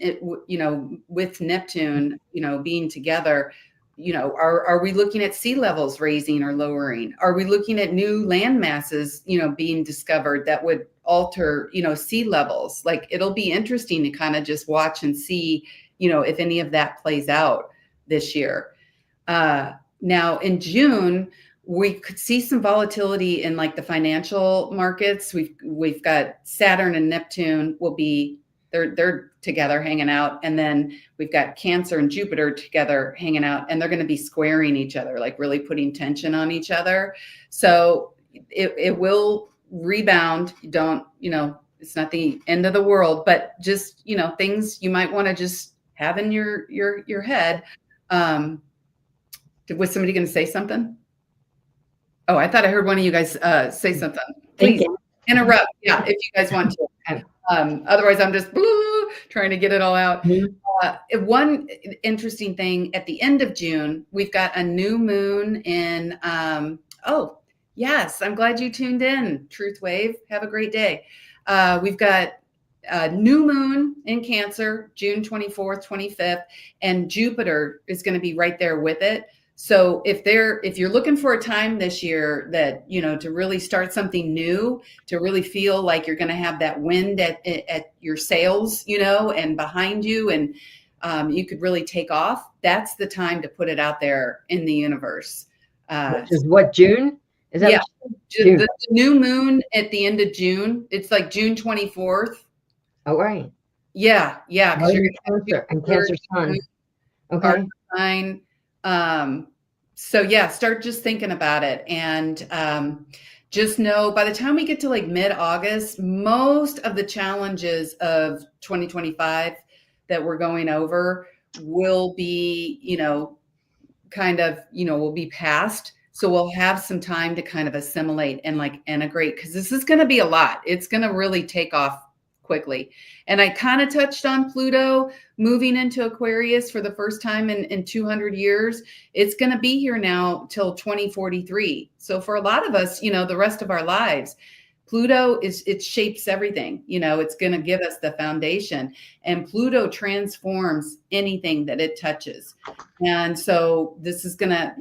with Neptune, being together, are we looking at sea levels raising or lowering? Are we looking at new land masses, being discovered that would alter, sea levels? Like, it'll be interesting to kind of just watch and see, if any of that plays out this year. Now in June, we could see some volatility in like the financial markets. We've got Saturn and Neptune will be they're together hanging out, and then we've got Cancer and Jupiter together hanging out, and they're going to be squaring each other, like really putting tension on each other. So it will rebound. Don't, it's not the end of the world, but just, things you might want to just have in your head. Was somebody going to say something? Oh, I thought I heard one of you guys say something. Please interrupt. Yeah, if you guys want to. Otherwise, I'm just trying to get it all out. One interesting thing, at the end of June, we've got a new moon in, oh, yes, I'm glad you tuned in, Truth Wave. Have a great day. We've got a new moon in Cancer, June 24th, 25th, and Jupiter is going to be right there with it. So if you're looking for a time this year that, to really start something new, to really feel like you're going to have that wind at your sails, and behind you, and you could really take off, that's the time to put it out there in the universe. Which is what, June? Is that June. The new moon at the end of June. It's like June 24th. Oh, right. Yeah. Because you're Cancer and Cancer sun. Okay. Sign. So yeah, start just thinking about it, and just know by the time we get to like mid-August, most of the challenges of 2025 that we're going over will be, will be past. So we'll have some time to kind of assimilate and like integrate, because this is going to be a lot. It's going to really take off quickly. And I kind of touched on Pluto moving into Aquarius for the first time in 200 years. It's going to be here now till 2043. So for a lot of us, the rest of our lives, Pluto it shapes everything. It's going to give us the foundation, and Pluto transforms anything that it touches. And so this is going to,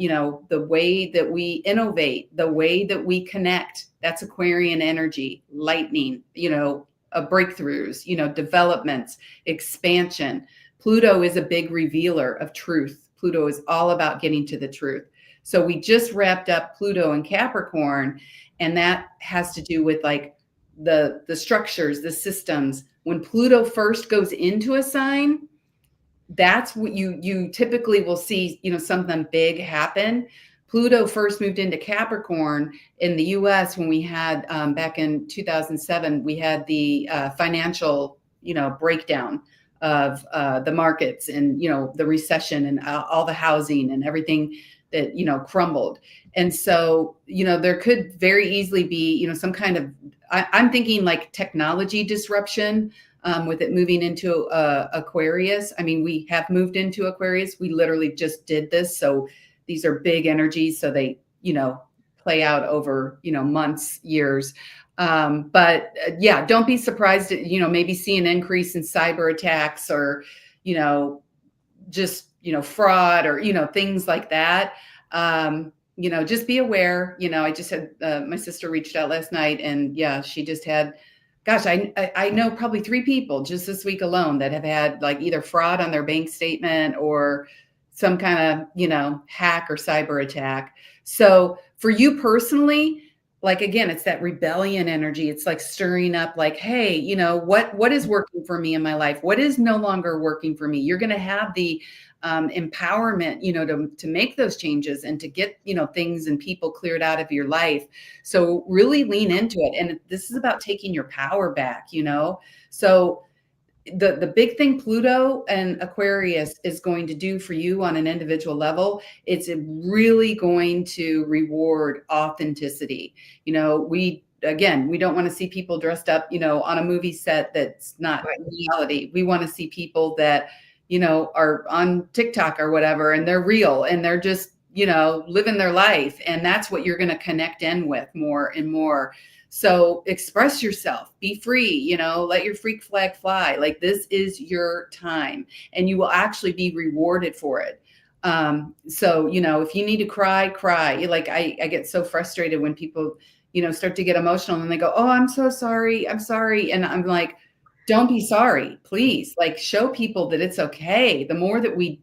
the way that we innovate, the way that we connect, that's Aquarian energy, lightning, breakthroughs, developments, expansion. Pluto is a big revealer of truth. Pluto is all about getting to the truth. So we just wrapped up Pluto in Capricorn, and that has to do with like the structures, the systems. When Pluto first goes into a sign, that's what you typically will see, something big happen. Pluto first moved into Capricorn in the US when we had, back in 2007, we had the financial, breakdown of the markets, and, the recession, and all the housing and everything that, crumbled. And so, there could very easily be, some kind of, I'm thinking like technology disruption, with it moving into Aquarius. I mean, we have moved into Aquarius. We literally just did this. So these are big energies. So they, play out over, months, years. But yeah, don't be surprised at, maybe see an increase in cyber attacks, or, just, fraud, or, things like that. Just be aware. I just had, my sister reached out last night, and yeah, she just had, gosh, I know probably 3 people just this week alone that have had like either fraud on their bank statement or some kind of, hack or cyber attack. So for you personally, like, again, it's that rebellion energy. It's like stirring up, like, hey, what is working for me in my life? What is no longer working for me? You're going to have the empowerment, to make those changes and to get, things and people cleared out of your life. So really lean into it. And this is about taking your power back, So the big thing Pluto and Aquarius is going to do for you on an individual level, it's really going to reward authenticity. We again, we don't want to see people dressed up, on a movie set that's not reality. We want to see people that, are on TikTok or whatever, and they're real and they're just, living their life. And that's what you're going to connect in with more and more. So express yourself, be free, let your freak flag fly. Like, this is your time and you will actually be rewarded for it. So, if you need to cry, cry. Like, I get so frustrated when people, start to get emotional and they go, "Oh, I'm so sorry. I'm sorry." And I'm like, don't be sorry, please. Like, show people that it's okay. The more that we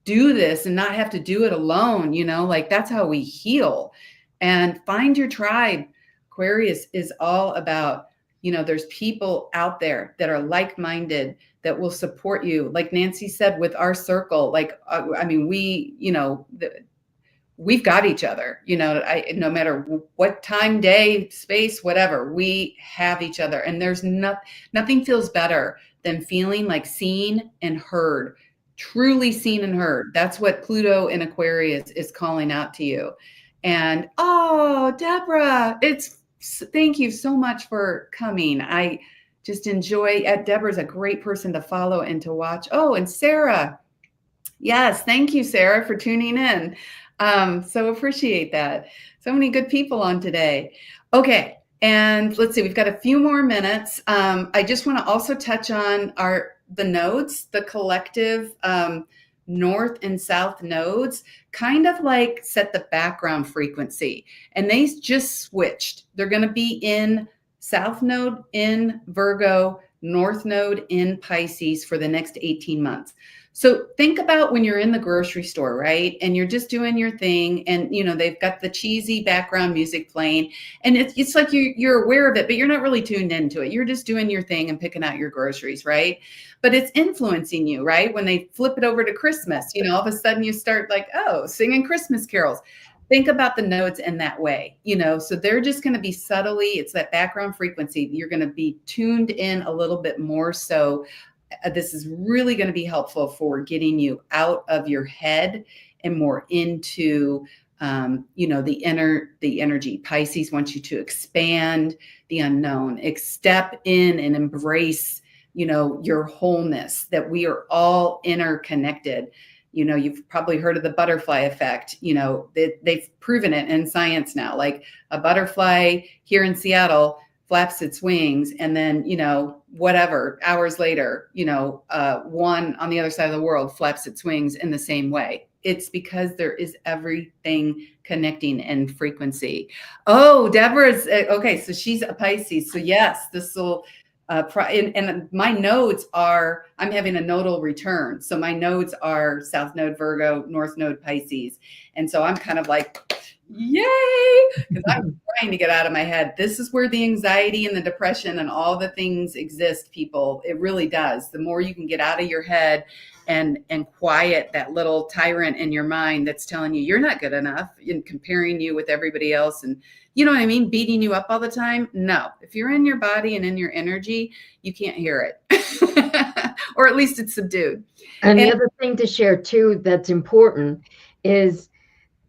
do this and not have to do it alone, like, that's how we heal. And find your tribe. Aquarius is all about, there's people out there that are like-minded that will support you. Like Nancy said, with our circle, like, I mean, we've got each other, no matter what time, day, space, whatever, we have each other. And there's nothing feels better than feeling like seen and heard, truly seen and heard. That's what Pluto in Aquarius is calling out to you. And, oh, Deborah, thank you so much for coming. I just enjoy, Deborah's a great person to follow and to watch. Oh, and Sarah. Yes. Thank you, Sarah, for tuning in. So appreciate that. So many good people on today. Okay. And let's see, we've got a few more minutes. I just want to also touch on the nodes, the collective north and south nodes, kind of like set the background frequency. And they just switched. They're going to be in south node in Virgo, north node in Pisces for the next 18 months. So think about when you're in the grocery store, right? And you're just doing your thing and, they've got the cheesy background music playing and it's like you're aware of it, but you're not really tuned into it. You're just doing your thing and picking out your groceries, right? But it's influencing you, right? When they flip it over to Christmas, all of a sudden you start like, oh, singing Christmas carols. Think about the nodes in that way, so they're just going to be subtly, it's that background frequency. You're going to be tuned in a little bit more. So this is really going to be helpful for getting you out of your head and more into, the energy. Pisces wants you to expand the unknown, step in and embrace, your wholeness, that we are all interconnected. You've probably heard of the butterfly effect. They've proven it in science now. Like, a butterfly here in Seattle flaps its wings, and then, whatever, hours later, one on the other side of the world flaps its wings in the same way. It's because there is everything connecting in frequency. Oh, Deborah's okay. So she's a Pisces. So yes, this will, and my nodes are, I'm having a nodal return. So my nodes are South Node Virgo, North Node Pisces. And so I'm kind of like, yay, because I'm trying to get out of my head. This is where the anxiety and the depression and all the things exist, people. It really does. The more you can get out of your head and quiet that little tyrant in your mind that's telling you you're not good enough and comparing you with everybody else and, you know what I mean, beating you up all the time. No, if you're in your body and in your energy, you can't hear it. Or at least it's subdued. And the other thing to share too that's important is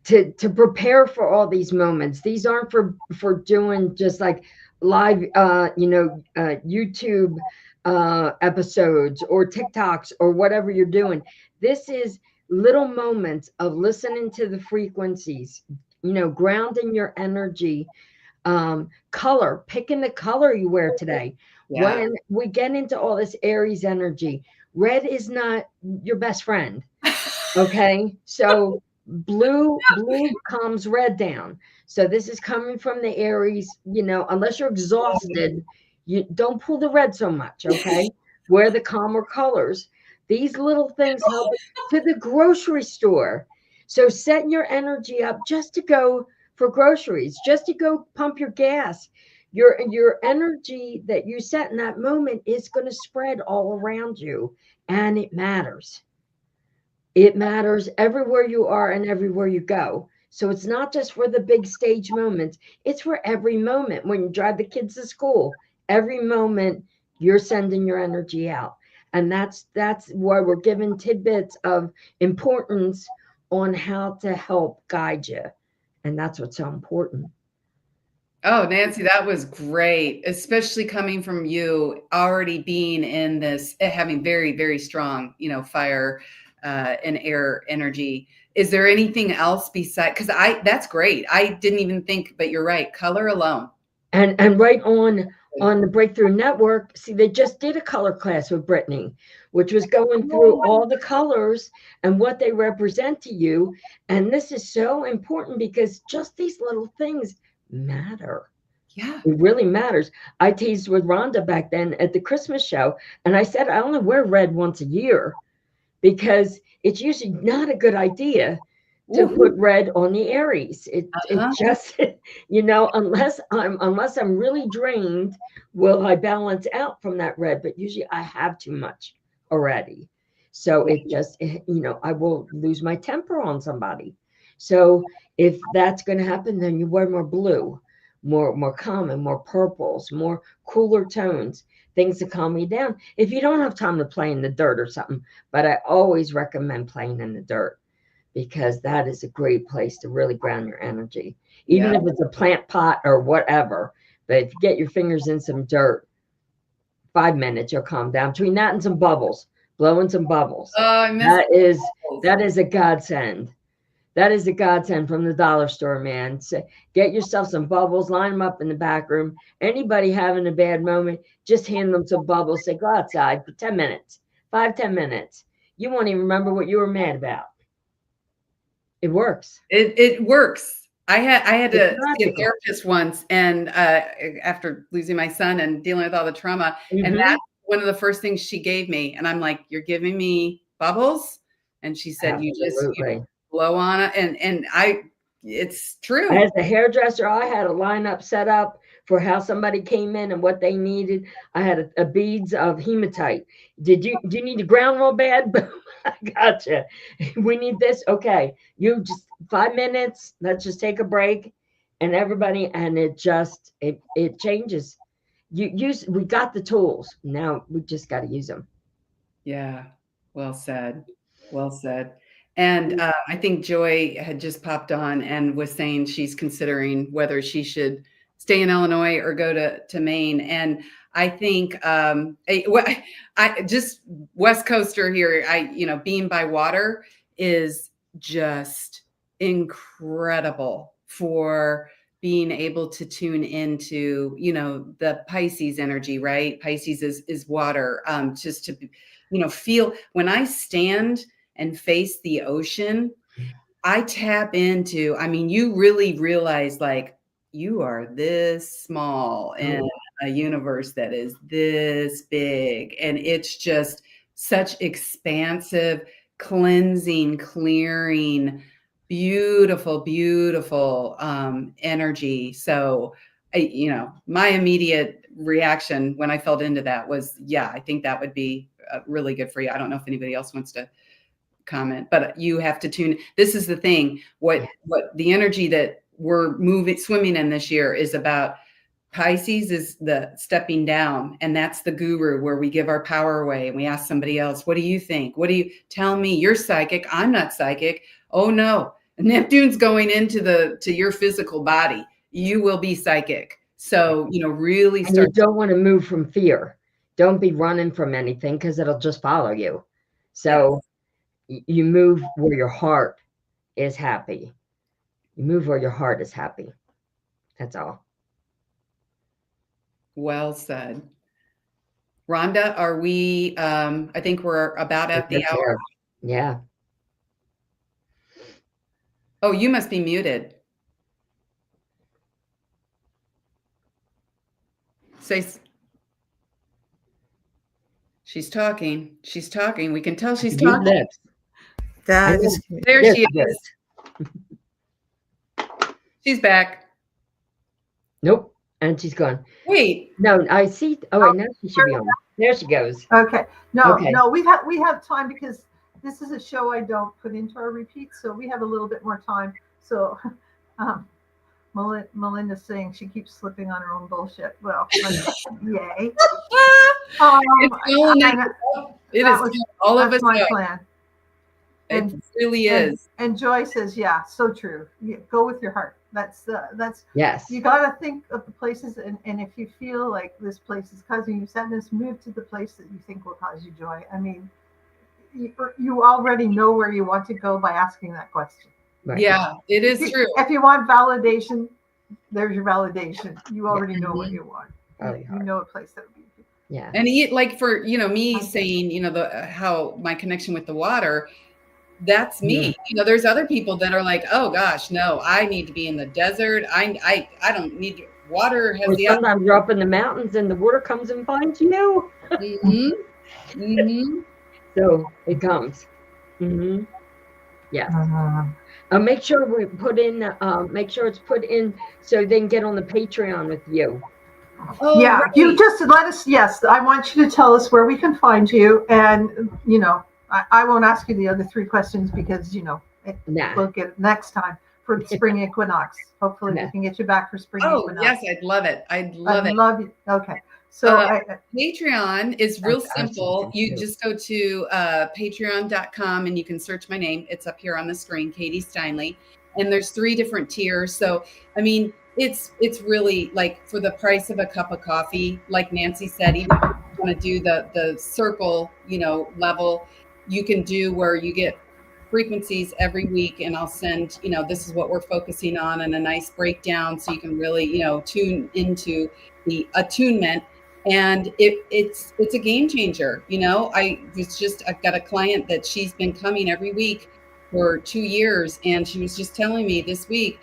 to prepare for all these moments. These aren't for doing just like live YouTube episodes or TikToks or whatever you're doing. This is little moments of listening to the frequencies, grounding your energy, color, picking the color you wear today. Yeah. When we get into all this Aries energy, red is not your best friend. Okay. So blue calms red down. So this is coming from the Aries, unless you're exhausted, you don't pull the red so much. Okay. Wear the calmer colors. These little things help to the grocery store. So set your energy up just to go for groceries, just to go pump your gas. Your energy that you set in that moment is going to spread all around you, and it matters. It matters everywhere you are and everywhere you go. So it's not just for the big stage moments. It's for every moment. When you drive the kids to school, every moment you're sending your energy out. And that's why we're given tidbits of importance on how to help guide you. And that's what's so important. Oh, Nancy, that was great, especially coming from you already being in this, having very, very strong, fire and air energy. Is there anything else beside, because that's great. I didn't even think, but you're right. Color alone. And right on the Breakthrough Network, see, they just did a color class with Brittany, which was going through all the colors and what they represent to you. And this is so important because just these little things matter. Yeah. It really matters. I teased with Rhonda back then at the Christmas show, and I said, I only wear red once a year because it's usually not a good idea to put red on the Aries. It just, unless I'm really drained, will I balance out from that red? But usually I have too much already. So it just, I will lose my temper on somebody. So if that's going to happen, then you wear more blue, more common, more purples, more cooler tones, things to calm you down. If you don't have time to play in the dirt or something, but I always recommend playing in the dirt, because that is a great place to really ground your energy, even if it's a plant pot or whatever. But if you get your fingers in some dirt, 5 minutes, you'll calm down. Between that and some bubbles, blowing some bubbles. That is a godsend. That is a godsend from the dollar store, man. So get yourself some bubbles, line them up in the back room. Anybody having a bad moment, just hand them some bubbles. Say, go outside for 10 minutes, 5-10 minutes. You won't even remember what you were mad about. It works. It works. I had to see a therapist once, and after losing my son and dealing with all the trauma, and that's one of the first things she gave me. And I'm like, "You're giving me bubbles?" And she said, "You just blow on it." And it's true. As a hairdresser, I had a lineup set up for how somebody came in and what they needed. I had a beads of hematite. Do you need the ground real bad? I gotcha. We need this. Okay. You just 5 minutes. Let's just take a break. And everybody, and it changes. We got the tools. Now we just got to use them. Yeah. Well said. Well said. And I think Joy had just popped on and was saying she's considering whether she should stay in Illinois or go to Maine. And I think I just West Coaster here. Being by water is just incredible for being able to tune into, the Pisces energy, right? Pisces is water. Just to, feel when I stand and face the ocean, I tap into, you really realize like you are this small in a universe that is this big. And it's just such expansive, cleansing, clearing, beautiful, beautiful energy. So, my immediate reaction when I felt into that was, yeah, I think that would be really good for you. I don't know if anybody else wants to comment, but you have to tune. This is the thing. What the energy that we're swimming in this year is about. Pisces is the stepping down, and that's the guru, where we give our power away and we ask somebody else, what do you think? What do you tell me? You're psychic. I'm not psychic. Oh no. Neptune's going into your physical body. You will be psychic. So, really start. And you don't want to move from fear. Don't be running from anything, because it'll just follow you. So you move where your heart is happy. You move where your heart is happy. That's all. Well said. Rhonda, are we, I think we're about at the hour. Yeah. Oh, you must be muted. She's talking. She's talking. We can tell she's talking. There she is. She's back. Nope. And she's gone. Wait. No, I see. Oh, wait, now she should be on. There she goes. Okay. No, we have time, because this is a show I don't put into our repeats, so we have a little bit more time. So Melinda's saying she keeps slipping on her own bullshit. Well, yay. It is all of us. My plan. It really is. And Joy says, yeah, so true. Go with your heart. That's Yes. you got to think of the places, and if you feel like this place is causing you sadness, move to the place that you think will cause you joy. I mean, you already know where you want to go by asking that question. Right. Yeah, it is true. If you want validation, there's your validation. You already know what Mhm. you want. Really You hard. know a place that would be. Yeah. And like for, me saying, how my connection with the water, that's me. There's other people that are like, oh gosh, no, I need to be in the desert. I don't need water. Has Or the sometimes you're up in the mountains and the water comes and finds you. Mhm. Mhm. So it comes. Yes. Make sure we put in. Make sure it's put in so they can get on the Patreon with you. Oh, Yeah, right. you just let us. Yes, I want you to tell us where we can find you, and I won't ask you the other three questions because Nah. we'll get it next time for the spring equinox. Hopefully, we Nah. can get you back for spring Oh, equinox. yes, I'd love it. I'd love it. Love it. Okay, so Patreon is real That's our simple. system, You too. just go to patreon.com and you can search my name. It's up here on the screen, Katie Steinle. And there's 3 different tiers. So, I mean, it's really like for the price of a cup of coffee, like Nancy said, even if you want to do the circle, level, you can do where you get frequencies every week, and I'll send, this is what we're focusing on, and a nice breakdown so you can really, tune into the attunement. And it's a game changer. I've got a client that she's been coming every week for 2 years, and she was just telling me this week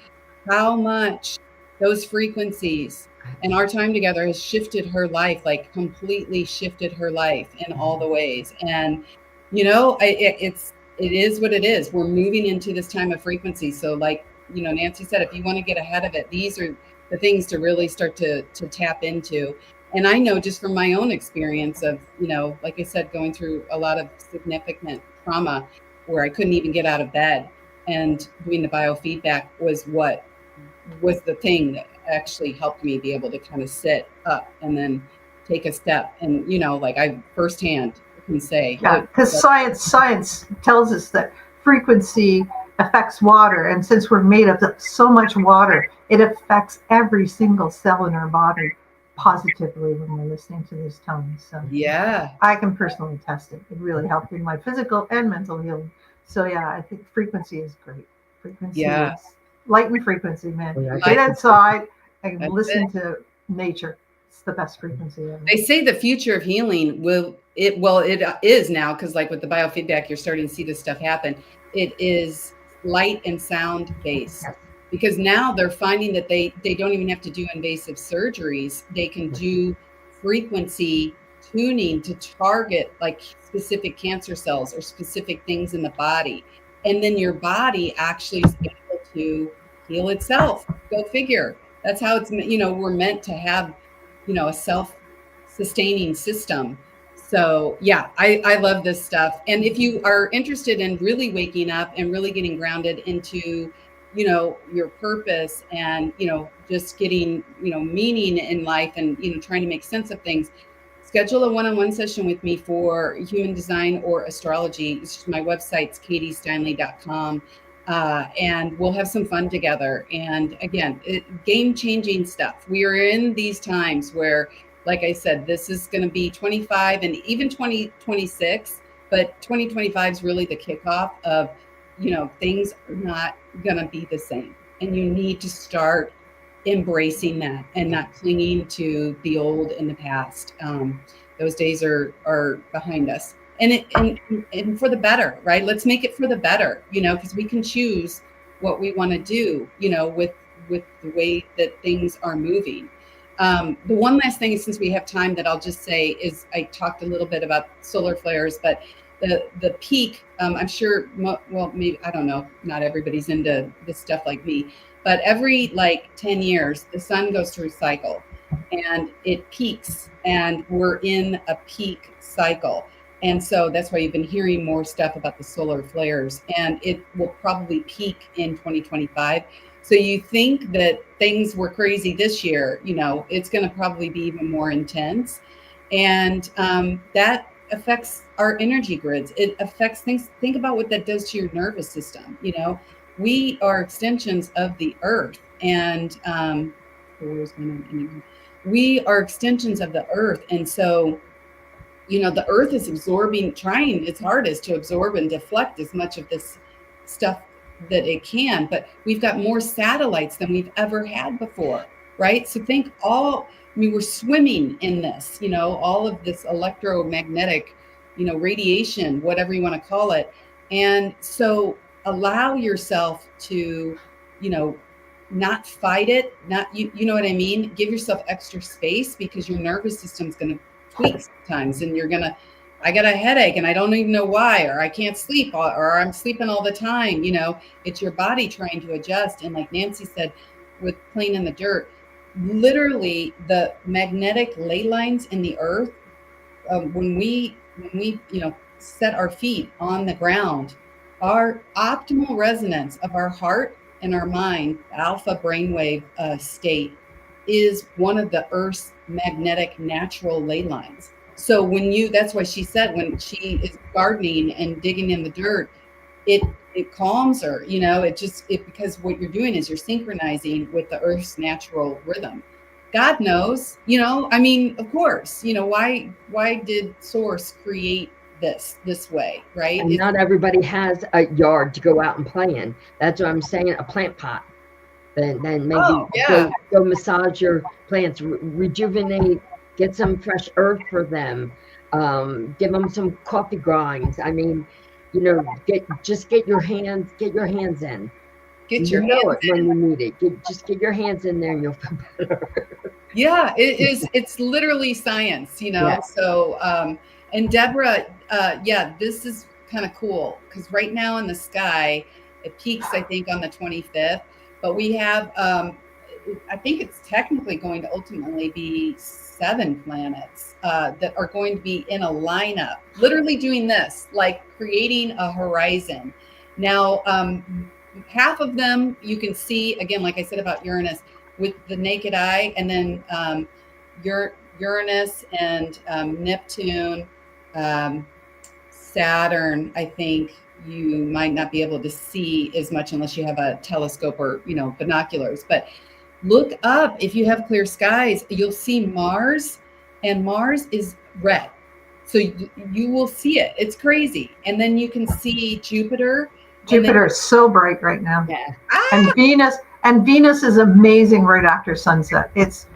how much those frequencies and our time together has shifted her life, like completely shifted her life in all the ways. And it is what it is. We're moving into this time of frequency. So like, Nancy said, if you want to get ahead of it, these are the things to really start to tap into. And I know just from my own experience of, like I said, going through a lot of significant trauma where I couldn't even get out of bed, and doing the biofeedback was the thing that actually helped me be able to kind of sit up and then take a step. And, like I firsthand can say, yeah, because science tells us that frequency affects water, and since we're made of so much water, it affects every single cell in our body positively when we're listening to these tones. So yeah, I can personally test it. It really helped in my physical and mental healing. So yeah, I think frequency is great. Frequency is light and frequency, man. Yeah, Get outside and That's listen to nature. It's the best frequency ever. they say the future of healing it is now, because like with the biofeedback, you're starting to see this stuff happen. It is light and sound based, because now they're finding that they don't even have to do invasive surgeries. They can do frequency tuning to target like specific cancer cells or specific things in the body, and then your body actually is able to heal itself. Go figure. That's how it's, we're meant to have, a self-sustaining system. So yeah, I love this stuff. And if you are interested in really waking up and really getting grounded into, your purpose, and, just getting, meaning in life, and, trying to make sense of things, schedule a one-on-one session with me for human design or astrology. It's just my website's katiesteinle.com. And we'll have some fun together. And again, game-changing stuff. We are in these times where, like I said, this is going to be 25 and even 2026, but 2025 is really the kickoff of, things are not going to be the same. And you need to start embracing that and not clinging to the old in the past. Those days are behind us. And for the better, right? Let's make it for the better, because we can choose what we want to do, with the way that things are moving. The one last thing, since we have time, that I'll just say is, I talked a little bit about solar flares, but the peak, I'm sure, well, maybe, I don't know, not everybody's into this stuff like me, but every like 10 years, the sun goes through a cycle and it peaks, and we're in a peak cycle. And so that's why you've been hearing more stuff about the solar flares, and it will probably peak in 2025. So you think that things were crazy this year, it's going to probably be even more intense. And that affects our energy grids. It affects things. Think about what that does to your nervous system. We are extensions of the earth, And where's my note anyway? We are extensions of the earth. And so, the earth is trying its hardest to absorb and deflect as much of this stuff that it can, but we've got more satellites than we've ever had before, right? So we're swimming in this, all of this electromagnetic, radiation, whatever you want to call it. And so allow yourself to, not fight it, you know what I mean? Give yourself extra space, because your nervous system's going to tweak sometimes, and I got a headache and I don't even know why, or I can't sleep, or I'm sleeping all the time. It's your body trying to adjust. And like Nancy said, with playing in the dirt, literally the magnetic ley lines in the earth, when we set our feet on the ground, our optimal resonance of our heart and our mind, alpha brainwave state, is one of the Earth's magnetic natural ley lines. So that's why she said when she is gardening and digging in the dirt, it calms her, because what you're doing is you're synchronizing with the Earth's natural rhythm. God knows, of course, why did Source create this way, right? And not everybody has a yard to go out and play in. That's what I'm saying, a plant pot. Then maybe go massage your plants, rejuvenate, get some fresh earth for them, give them some coffee grinds. I mean, get your hands in. Get your hands in when you need it. Just get your hands in there and you'll feel better. Yeah, it is. It's literally science, Yeah. So, and Deborah, this is kind of cool, because right now in the sky, it peaks, I think, on the 25th. But we have, I think it's technically going to ultimately be 7 planets that are going to be in a lineup, literally doing this, like creating a horizon. Now, half of them you can see, again, like I said about Uranus, with the naked eye, and then Uranus and Neptune, Saturn, I think you might not be able to see as much unless you have a telescope or binoculars. But look up, if you have clear skies, you'll see Mars, and Mars is red, so you will see it. It's crazy. And then you can see Jupiter. Jupiter is so bright right now. Yeah. And Venus is amazing right after sunset. It's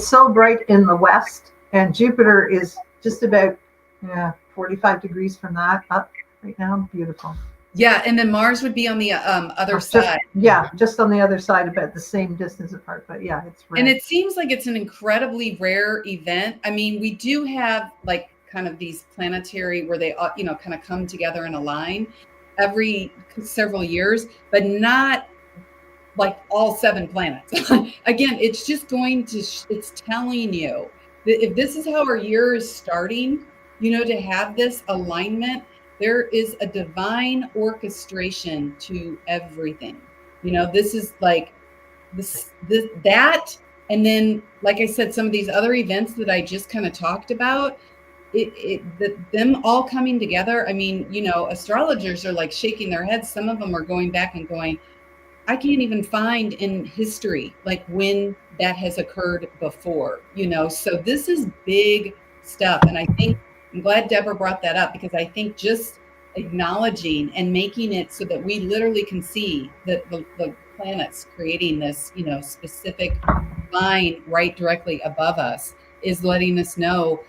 so bright in the west, and Jupiter is just about 45 degrees from that up right now. Beautiful. Yeah, and then Mars would be on the other side. Just on the other side, about the same distance apart. But yeah, it's rare. And it seems like it's an incredibly rare event. I mean, we do have like kind of these planetary where they kind of come together in a line every several years, but not like all 7 planets. Again, it's just it's telling you that if this is how our year is starting, to have this alignment, there is a divine orchestration to everything. This is like that. And then, like I said, some of these other events that I just kind of talked about, them all coming together. I mean, astrologers are like shaking their heads. Some of them are going back and going, I can't even find in history like when that has occurred before, so this is big stuff. And I'm glad Deborah brought that up, because I think just acknowledging and making it so that we literally can see that the planets creating this, specific line right directly above us is letting us know,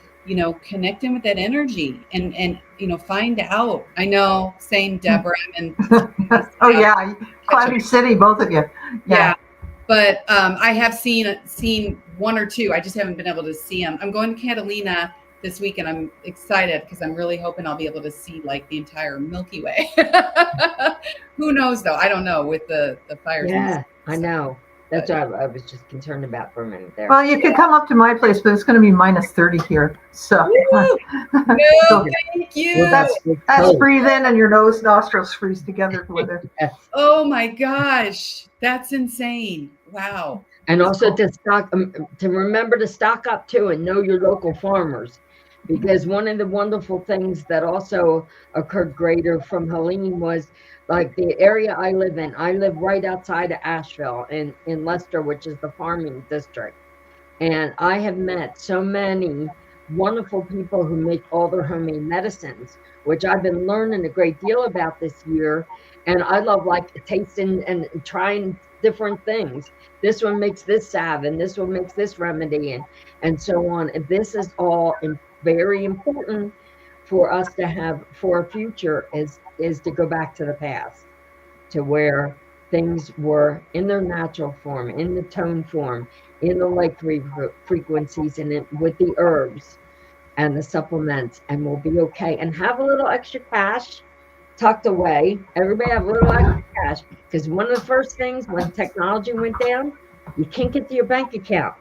connecting with that energy and find out. I know, same Deborah. And Cloudy City, both of you. Yeah. But I have seen 1 or 2. I just haven't been able to see them. I'm going to Catalina this week, and I'm excited because I'm really hoping I'll be able to see like the entire Milky Way. Who knows though? I don't know with the fires. Yeah, I know. That's what I was just concerned about for a minute there. Well, you could come up to my place, but it's going to be -30 here. So no, thank you. Well, that's breathe in and your nostrils freeze together with it. Yes. Oh my gosh, that's insane! Wow. And also to remember to stock up too, and know your local farmers. because one of the wonderful things that also occurred greater from Helene was like the area I live in. I live right outside of Asheville in Leicester, which is the farming district. And I have met so many wonderful people who make all their homemade medicines, which I've been learning a great deal about this year. And I love like tasting and trying different things. This one makes this salve, and this one makes this remedy, and so on. And this is all very important for us to have for our future is to go back to the past, to where things were in their natural form, in the tone form, in the light frequencies, and with the herbs and the supplements, and we'll be okay. And have a little extra cash tucked away. Everybody have a little extra cash, because one of the first things when technology went down, you can't get to your bank account.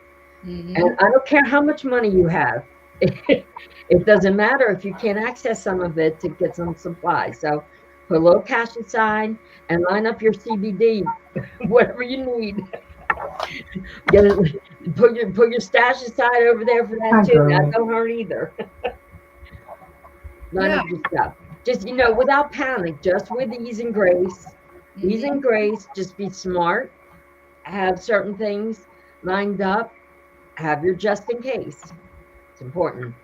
Mhm. And I don't care how much money you have. It doesn't matter if you can't access some of it to get some supplies. So put a little cash aside and line up your CBD, whatever you need. Get it, put your stash aside over there for that too. That don't hurt either. Line up your stuff. Just without panic, just with ease and grace. Ease and grace. Just be smart. Have certain things lined up. Have your just in case. It's important.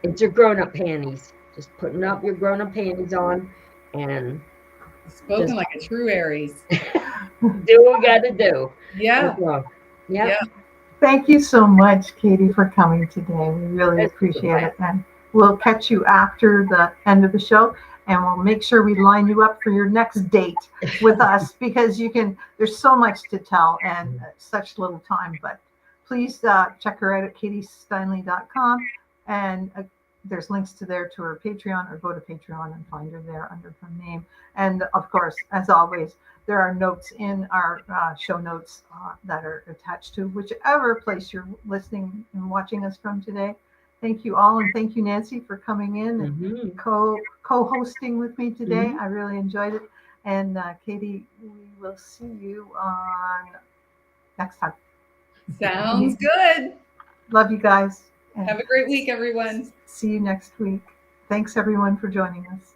It's your grown-up panties. Just putting up your grown-up panties on and Spoken just like a true Aries. do what we got to do. Yeah. That's all. Yep. Yeah. Thank you so much, Katie, for coming today. We really It's appreciate it. And we'll catch you after the end of the show, and we'll make sure we line you up for your next date with us, because there's so much to tell and such little time. But please check her out at katiesteinley.com, and there's links to her Patreon, or go to Patreon and find her there under her name. And of course, as always, there are notes in our show notes that are attached to whichever place you're listening and watching us from today. Thank you all, and thank you, Nancy, for coming in and co-hosting with me today. I really enjoyed it. And Katie, we will see you on next time. Sounds good. Love you guys. Have a great week, everyone. See you next week. Thanks, everyone, for joining us.